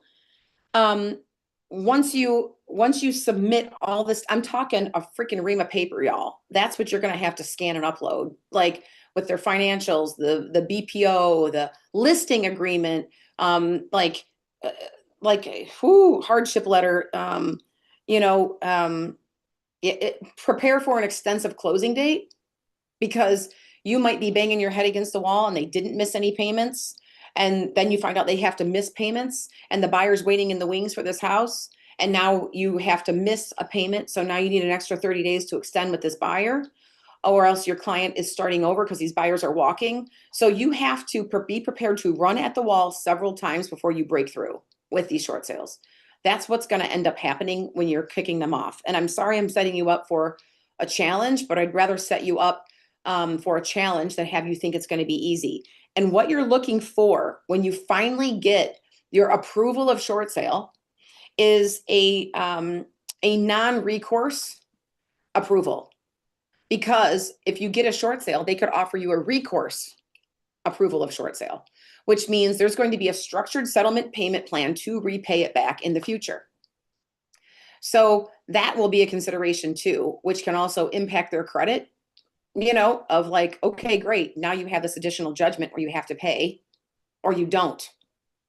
Speaker 3: Once you submit all this, I'm talking a freaking ream of paper, y'all. That's what you're gonna have to scan and upload, like with their financials, the BPO, the listing agreement, like hardship letter, prepare for an extensive closing date, because you might be banging your head against the wall and they didn't miss any payments. And then you find out they have to miss payments and the buyer's waiting in the wings for this house. And now you have to miss a payment. So now you need an extra 30 days to extend with this buyer, or else your client is starting over because these buyers are walking. So you have to be prepared to run at the wall several times before you break through with these short sales. That's what's going to end up happening when you're kicking them off. And I'm sorry I'm setting you up for a challenge, but I'd rather set you up for a challenge than have you think it's going to be easy. And what you're looking for when you finally get your approval of short sale is a non-recourse approval. Because if you get a short sale, they could offer you a recourse approval of short sale, which means there's going to be a structured settlement payment plan to repay it back in the future. So that will be a consideration too, which can also impact their credit, of like, okay, great. Now you have this additional judgment where you have to pay, or you don't,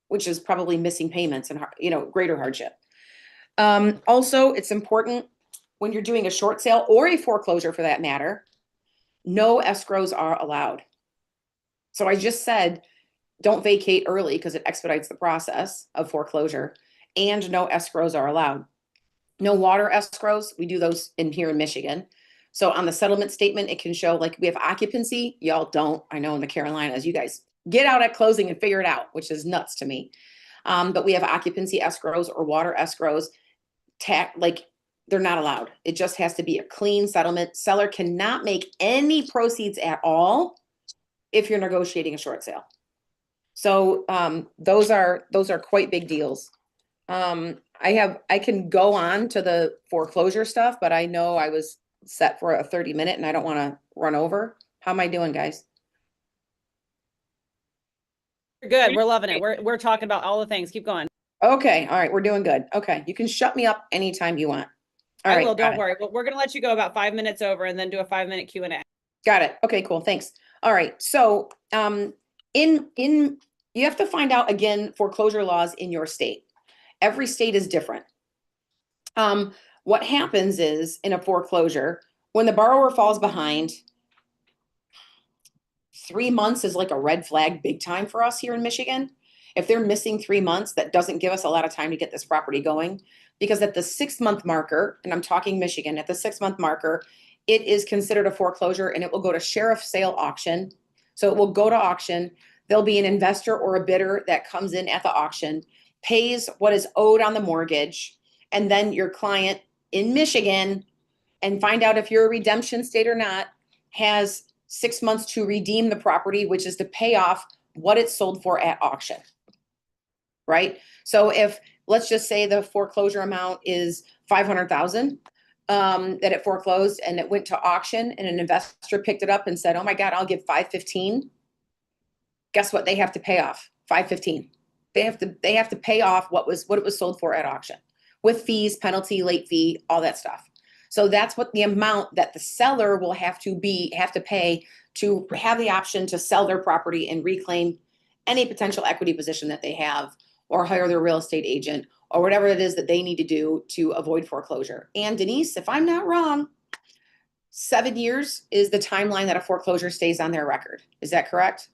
Speaker 3: which is probably missing payments and, greater hardship. Also, it's important when you're doing a short sale or a foreclosure for that matter, no escrows are allowed. So I just said, don't vacate early because it expedites the process of foreclosure, and no escrows are allowed. No water escrows. We do those here in Michigan. So on the settlement statement, it can show like we have occupancy. Y'all don't. I know in the Carolinas, you guys get out at closing and figure it out, which is nuts to me. But we have occupancy escrows or water escrows. They're not allowed. It just has to be a clean settlement. Seller cannot make any proceeds at all if you're negotiating a short sale. So those are quite big deals. I can go on to the foreclosure stuff, but I know I was set for a 30-minute and I don't want to run over. How am I doing, guys?
Speaker 2: We're good. We're loving it. We're talking about all the things. Keep going.
Speaker 3: Okay. All right. We're doing good. Okay. You can shut me up anytime you want. All right.
Speaker 2: I will. Don't worry. We're going to let you go about 5 minutes over and then do a 5-minute Q&A.
Speaker 3: Got it. Okay, cool. Thanks. All right. So you have to find out, again, foreclosure laws in your state. Every state is different. What happens is in a foreclosure, when the borrower falls behind, 3 months is like a red flag big time for us here in Michigan. If they're missing 3 months, that doesn't give us a lot of time to get this property going, because at the 6-month marker, and I'm talking Michigan, at the 6-month marker, it is considered a foreclosure and it will go to sheriff sale auction. So it will go to auction. There'll be an investor or a bidder that comes in at the auction, pays what is owed on the mortgage, and then your client in Michigan, and find out if you're a redemption state or not, has 6 months to redeem the property, which is to pay off what it's sold for at auction, right? So if, let's just say the foreclosure amount is $500,000, that it foreclosed and it went to auction and an investor picked it up and said, oh my God, I'll give $515,000. Guess what? They have to pay off $515,000. They have to pay off what it was sold for at auction, with fees, penalty, late fee, all that stuff. So that's what the amount that the seller will have to pay to have the option to sell their property and reclaim any potential equity position that they have, or hire their real estate agent, or whatever it is that they need to do to avoid foreclosure. And Denise, if I'm not wrong, 7 years is the timeline that a foreclosure stays on their record. Is that correct?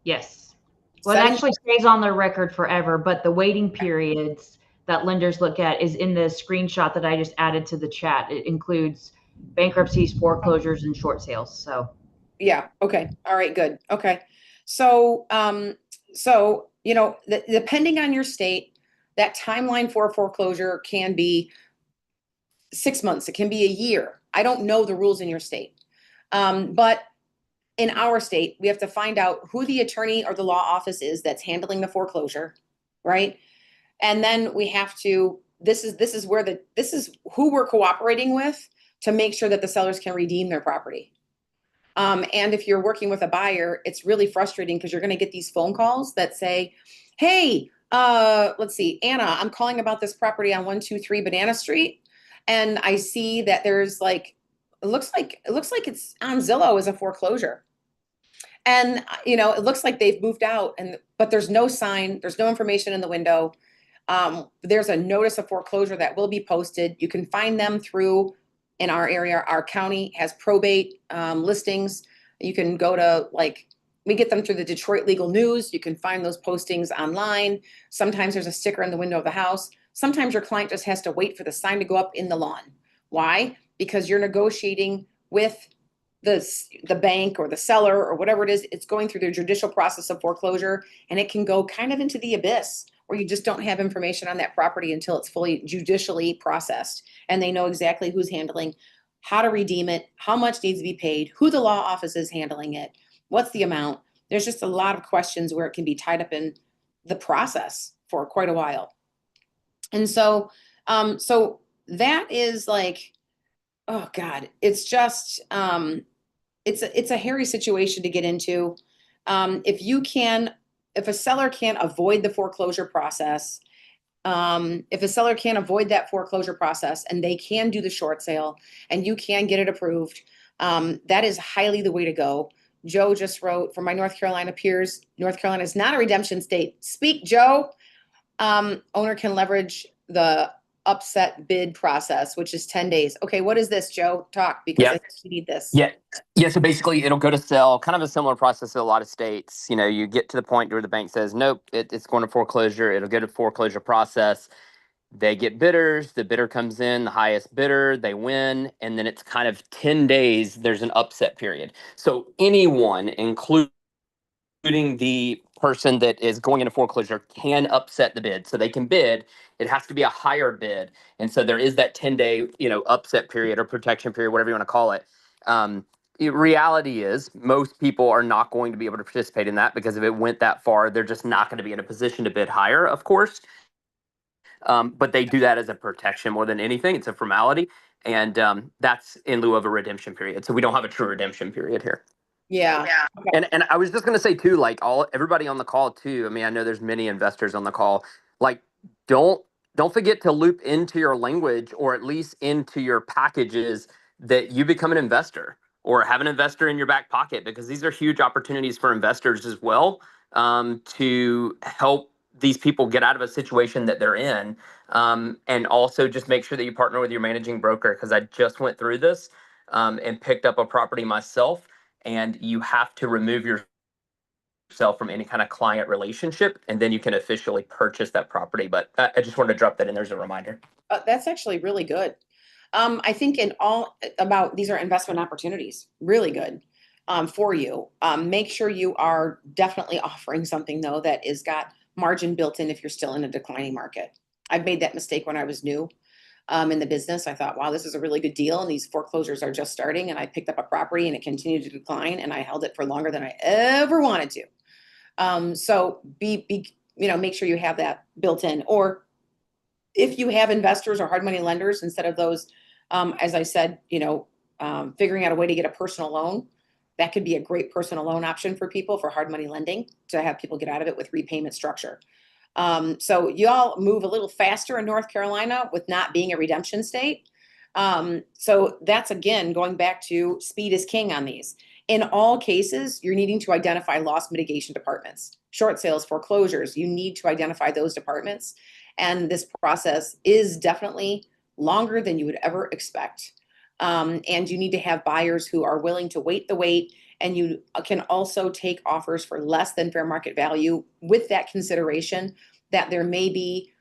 Speaker 1: Yes. Well, it actually stays on their record forever, but the waiting periods that lenders look at is in the screenshot that I just added to the chat. It includes bankruptcies, foreclosures, and short sales. So
Speaker 3: yeah. Okay. All right, good. Okay. So, depending on your state, that timeline for foreclosure can be 6 months. It can be a year. I don't know the rules in your state. But in our state, we have to find out who the attorney or the law office is that's handling the foreclosure, right? And then we have to, this is who we're cooperating with to make sure that the sellers can redeem their property. And if you're working with a buyer, it's really frustrating because you're going to get these phone calls that say, hey, Let's see, Anna, I'm calling about this property on 123 Banana Street. And I see that there's like, it looks like it's on Zillow as a foreclosure. And, it looks like they've moved out but there's no sign, there's no information in the window. There's a notice of foreclosure that will be posted. You can find them in our area, our county has probate, listings. You can go to we get them through the Detroit Legal News. You can find those postings online. Sometimes there's a sticker in the window of the house. Sometimes your client just has to wait for the sign to go up in the lawn. Why? Because you're negotiating with the bank or the seller or whatever it is. It's going through the judicial process of foreclosure, and it can go kind of into the abyss where you just don't have information on that property until it's fully judicially processed. And they know exactly who's handling, how to redeem it, how much needs to be paid, who the law office is handling it, what's the amount. There's just a lot of questions where it can be tied up in the process for quite a while. And so that is like, oh God, it's just, it's a hairy situation to get into. If a seller can't avoid the foreclosure process, if a seller can't avoid that foreclosure process and they can do the short sale and you can get it approved, that is highly the way to go. Joe just wrote, for my North Carolina peers, North Carolina is not a redemption state. Speak, Joe. Owner can leverage the upset bid process, which is 10 days. Okay, what is this, Joe? Talk, because I think you need this.
Speaker 5: Yeah. So basically, it'll go to sell. Kind of a similar process to a lot of states. You get to the point where the bank says, nope, it's going to foreclosure. It'll go to foreclosure process. They get bidders. The bidder comes in, the highest bidder, they win. And then it's kind of 10 days. There's an upset period. So anyone, including the person that is going into foreclosure, can upset the bid. So they can bid. It has to be a higher bid. And so there is that 10-day, upset period or protection period, whatever you want to call it. Reality is most people are not going to be able to participate in that because if it went that far, they're just not going to be in a position to bid higher, of course. But they do that as a protection more than anything. It's a formality. And that's in lieu of a redemption period. So we don't have a true redemption period here.
Speaker 3: Yeah.
Speaker 5: And I was just going to say too, like everybody on the call too. I mean, I know there's many investors on the call. Like, don't forget to loop into your language or at least into your packages that you become an investor or have an investor in your back pocket, because these are huge opportunities for investors as well, to help these people get out of a situation that they're in. And also just make sure that you partner with your managing broker, because I just went through this and picked up a property myself. And you have to remove yourself from any kind of client relationship, and then you can officially purchase that property. But I just wanted to drop that in there as a reminder.
Speaker 3: That's actually really good. I think these are investment opportunities, really good for you. Make sure you are definitely offering something though that is got margin built in if you're still in a declining market. I've made that mistake when I was new in the business. I thought, wow, this is a really good deal. And these foreclosures are just starting. And I picked up a property and it continued to decline. And I held it for longer than I ever wanted to. So make sure you have that built in. Or if you have investors or hard money lenders, instead of those, as I said, figuring out a way to get a personal loan, that could be a great personal loan option for people for hard money lending to have people get out of it with repayment structure. So y'all move a little faster in North Carolina with not being a redemption state. So that's, again, going back to speed is king on these. In all cases, you're needing to identify loss mitigation departments, short sales, foreclosures. You need to identify those departments. And this process is definitely longer than you would ever expect. And you need to have buyers who are willing to wait the wait. And you can also take offers for less than fair market value with that consideration that there may be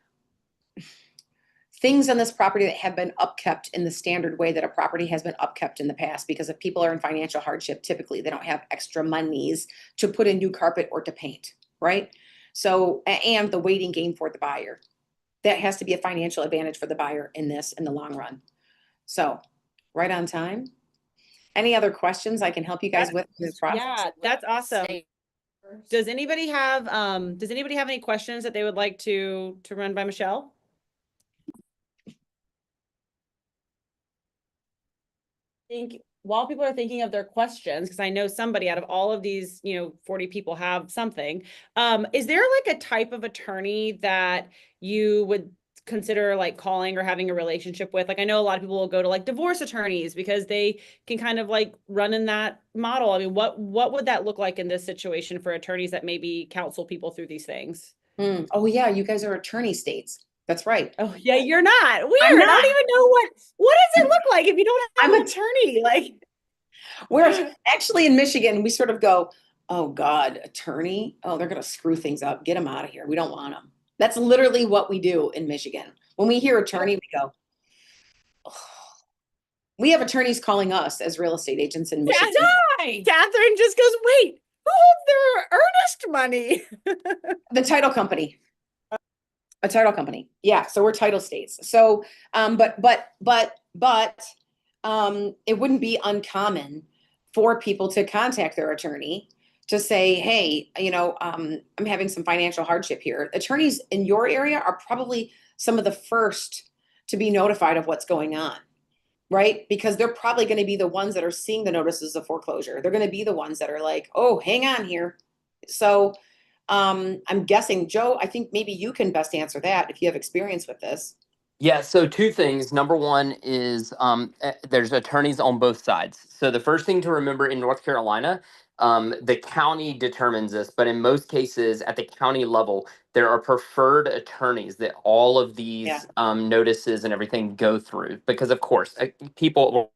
Speaker 3: things on this property that have been upkept in the standard way that a property has been upkept in the past. Because if people are in financial hardship, typically they don't have extra monies to put in new carpet or to paint, right? So, and the waiting game for the buyer. That has to be a financial advantage for the buyer in the long run. So, right on time. Any other questions I can help you guys with this process?
Speaker 2: Yeah, that's awesome. Does anybody have any questions that they would like to run by Michelle? think while people are thinking of their questions, because I know somebody out of all of these, 40 people have something, is there like a type of attorney that you would consider like calling or having a relationship with? Like, I know a lot of people will go to like divorce attorneys because they can kind of like run in that model. I mean, what would that look like in this situation for attorneys that maybe counsel people through these things?
Speaker 3: Oh yeah, you guys are attorney states. That's right.
Speaker 2: Oh yeah, you're not. Weird.
Speaker 3: I'm
Speaker 2: I
Speaker 3: not.
Speaker 2: don't even know what does it look like if you don't have
Speaker 3: I'm
Speaker 2: an
Speaker 3: a-
Speaker 2: attorney? Like,
Speaker 3: We're actually in Michigan, we sort of go, oh God, attorney? Oh, they're gonna screw things up. Get them out of here. We don't want them. That's literally what we do in Michigan. When we hear attorney, we go, oh. We have attorneys calling us as real estate agents in Michigan.
Speaker 2: Catherine just goes, wait, who holds their earnest money?
Speaker 3: The title company. A title company. Yeah, so we're title states. So, but it wouldn't be uncommon for people to contact their attorney to say, hey, I'm having some financial hardship here. Attorneys in your area are probably some of the first to be notified of what's going on, right? Because they're probably going to be the ones that are seeing the notices of foreclosure. They're going to be the ones that are like, oh, hang on here. So I'm guessing, Joe, I think maybe you can best answer that if you have experience with this.
Speaker 5: Yeah, so two things. Number one is there's attorneys on both sides. So the first thing to remember in North Carolina, the county determines this, but in most cases at the county level, there are preferred attorneys that all of these notices and everything go through. Because of course, people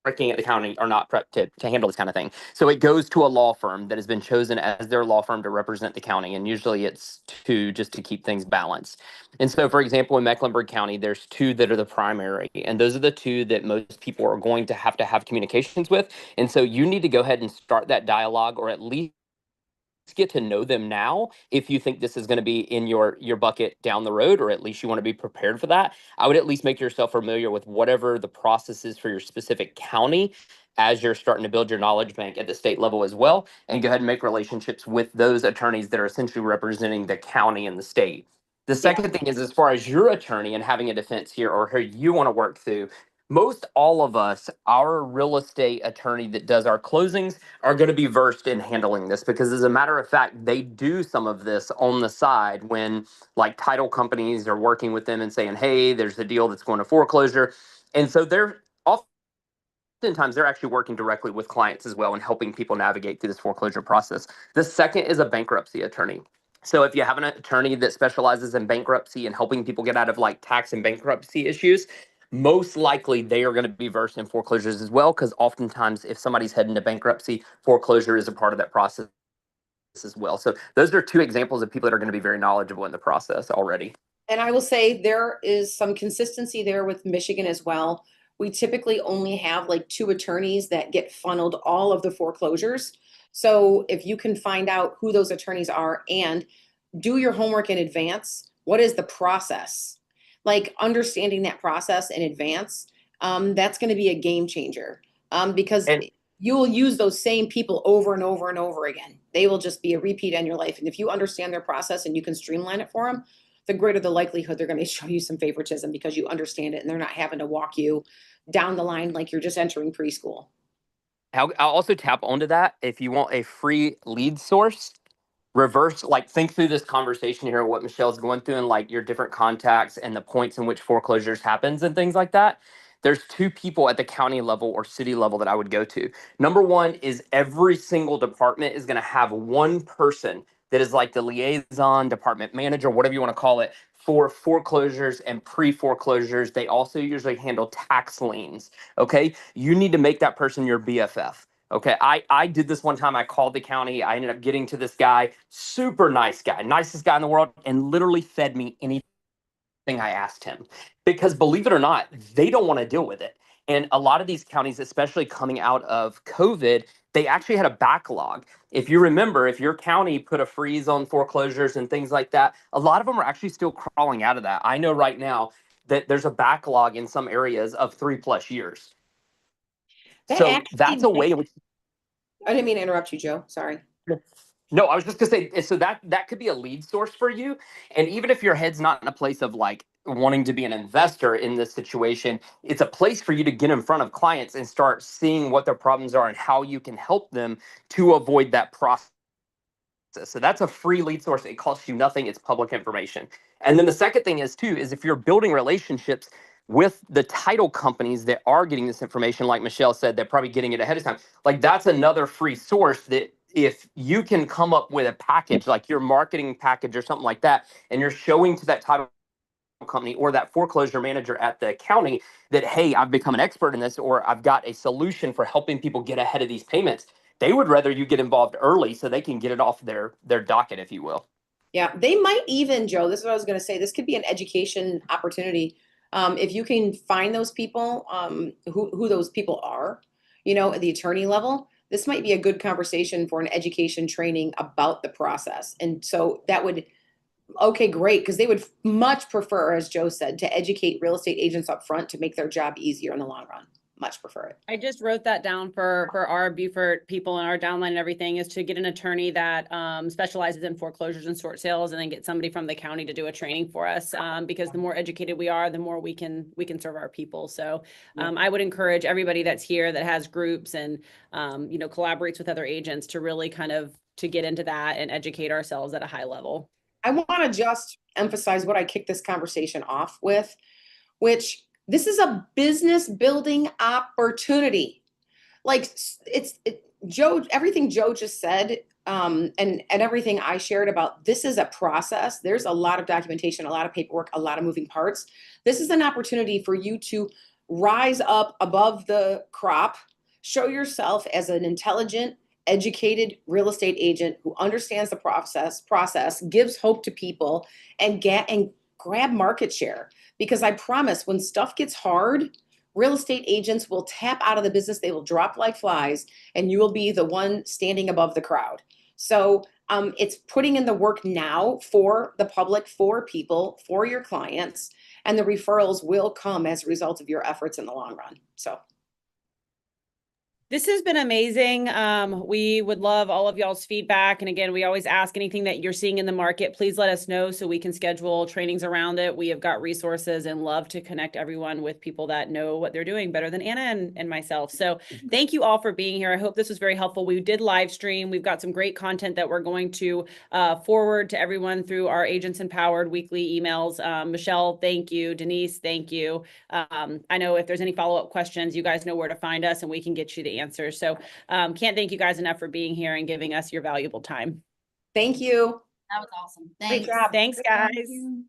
Speaker 5: working at the county are not prepped to handle this kind of thing. So it goes to a law firm that has been chosen as their law firm to represent the county. And usually it's two just to keep things balanced. And so, for example, in Mecklenburg County, there's two that are the primary. And those are the two that most people are going to have communications with. And so you need to go ahead and start that dialogue, or at least get to know them now if you think this is going to be in your bucket down the road, or at least you want to be prepared for that. I would at least make yourself familiar with whatever the process is for your specific county as you're starting to build your knowledge bank at the state level as well, and go ahead and make relationships with those attorneys that are essentially representing the county and the state. The second thing is, as far as your attorney and having a defense here, or who you want to work through, most all of us, our real estate attorney that does our closings, are going to be versed in handling this, because as a matter of fact, they do some of this on the side when like title companies are working with them and saying, hey, there's a deal that's going to foreclosure. And so they're oftentimes they're actually working directly with clients as well and helping people navigate through this foreclosure process. The second is a bankruptcy attorney. So if you have an attorney that specializes in bankruptcy and helping people get out of like tax and bankruptcy issues, most likely they are going to be versed in foreclosures as well, because oftentimes if somebody's heading to bankruptcy, foreclosure is a part of that process as well. So those are two examples of people that are going to be very knowledgeable in the process already.
Speaker 3: And I will say there is some consistency there with Michigan as well. We typically only have like two attorneys that get funneled all of the foreclosures. So if you can find out who those attorneys are and do your homework in advance, what is the process? Like understanding that process in advance, that's going to be a game changer, because you will use those same people over and over and over again. They will just be a repeat in your life. And if you understand their process and you can streamline it for them, the greater the likelihood they're going to show you some favoritism because you understand it and they're not having to walk you down the line like you're just entering preschool.
Speaker 5: I'll also tap onto that. If you want a free lead source, think through this conversation here, what Michelle's going through and like your different contacts and the points in which foreclosures happens and things like that. There's two people at the county level or city level that I would go to. Number one is every single department is going to have one person that is like the liaison, department manager, whatever you want to call it, for foreclosures and pre-foreclosures. They also usually handle tax liens. Okay. You need to make that person your BFF. Okay, I did this one time. I called the county. I ended up getting to this guy, super nice guy, nicest guy in the world, and literally fed me anything I asked him. Because believe it or not, they don't want to deal with it. And a lot of these counties, especially coming out of COVID, they actually had a backlog. If you remember, if your county put a freeze on foreclosures and things like that, a lot of them are actually still crawling out of that. I know right now that there's a backlog in some areas of 3+ years. So that's a way in which.
Speaker 3: I didn't mean to interrupt you, Joe. Sorry.
Speaker 5: No, I was just gonna say, so that could be a lead source for you. And even if your head's not in a place of like wanting to be an investor in this situation, it's a place for you to get in front of clients and start seeing what their problems are and how you can help them to avoid that process. So that's a free lead source. It costs you nothing. It's public information. And then the second thing is too, is if you're building relationships with the title companies that are getting this information, like Michelle said, they're probably getting it ahead of time. Like that's another free source that if you can come up with a package, like your marketing package or something like that, and you're showing to that title company or that foreclosure manager at the county that, hey, I've become an expert in this, or I've got a solution for helping people get ahead of these payments, they would rather you get involved early so they can get it off their docket, if you will.
Speaker 3: Yeah, they might even, Joe, this is what I was going to say. This could be an education opportunity. If you can find those people, who those people are, you know, at the attorney level, this might be a good conversation for an education training about the process. And so that would, okay, great, because they would much prefer, as Joe said, to educate real estate agents up front to make their job easier in the long run. Much prefer it.
Speaker 2: I just wrote that down for our Beaufort people and our downline and everything, is to get an attorney that specializes in foreclosures and short sales, and then get somebody from the county to do a training for us, because the more educated we are, the more we can serve our people. So I would encourage everybody that's here that has groups and you know, collaborates with other agents to really kind of to get into that and educate ourselves at a high level.
Speaker 3: I want to just emphasize what I kicked this conversation off with, which this is a business building opportunity. Like Joe, everything Joe just said, and everything I shared about this is a process. There's a lot of documentation, a lot of paperwork, a lot of moving parts. This is an opportunity for you to rise up above the crop, show yourself as an intelligent, educated real estate agent who understands the process, gives hope to people, and grab market share. Because I promise, when stuff gets hard, real estate agents will tap out of the business. They will drop like flies, and you will be the one standing above the crowd. So it's putting in the work now for the public, for people, for your clients, and the referrals will come as a result of your efforts in the long run. So
Speaker 2: this has been amazing. We would love all of y'all's feedback. And again, we always ask anything that you're seeing in the market, please let us know so we can schedule trainings around it. We have got resources and love to connect everyone with people that know what they're doing better than Anna and myself. So thank you all for being here. I hope this was very helpful. We did live stream. We've got some great content that we're going to forward to everyone through our Agents Empowered weekly emails. Michelle, thank you. Denise, thank you. I know if there's any follow-up questions, you guys know where to find us and we can get you the answers. So can't thank you guys enough for being here and giving us your valuable time.
Speaker 3: thank you.
Speaker 8: That was awesome.
Speaker 3: Great
Speaker 8: Thanks.
Speaker 3: job.
Speaker 2: Thanks, guys.
Speaker 8: Thank you.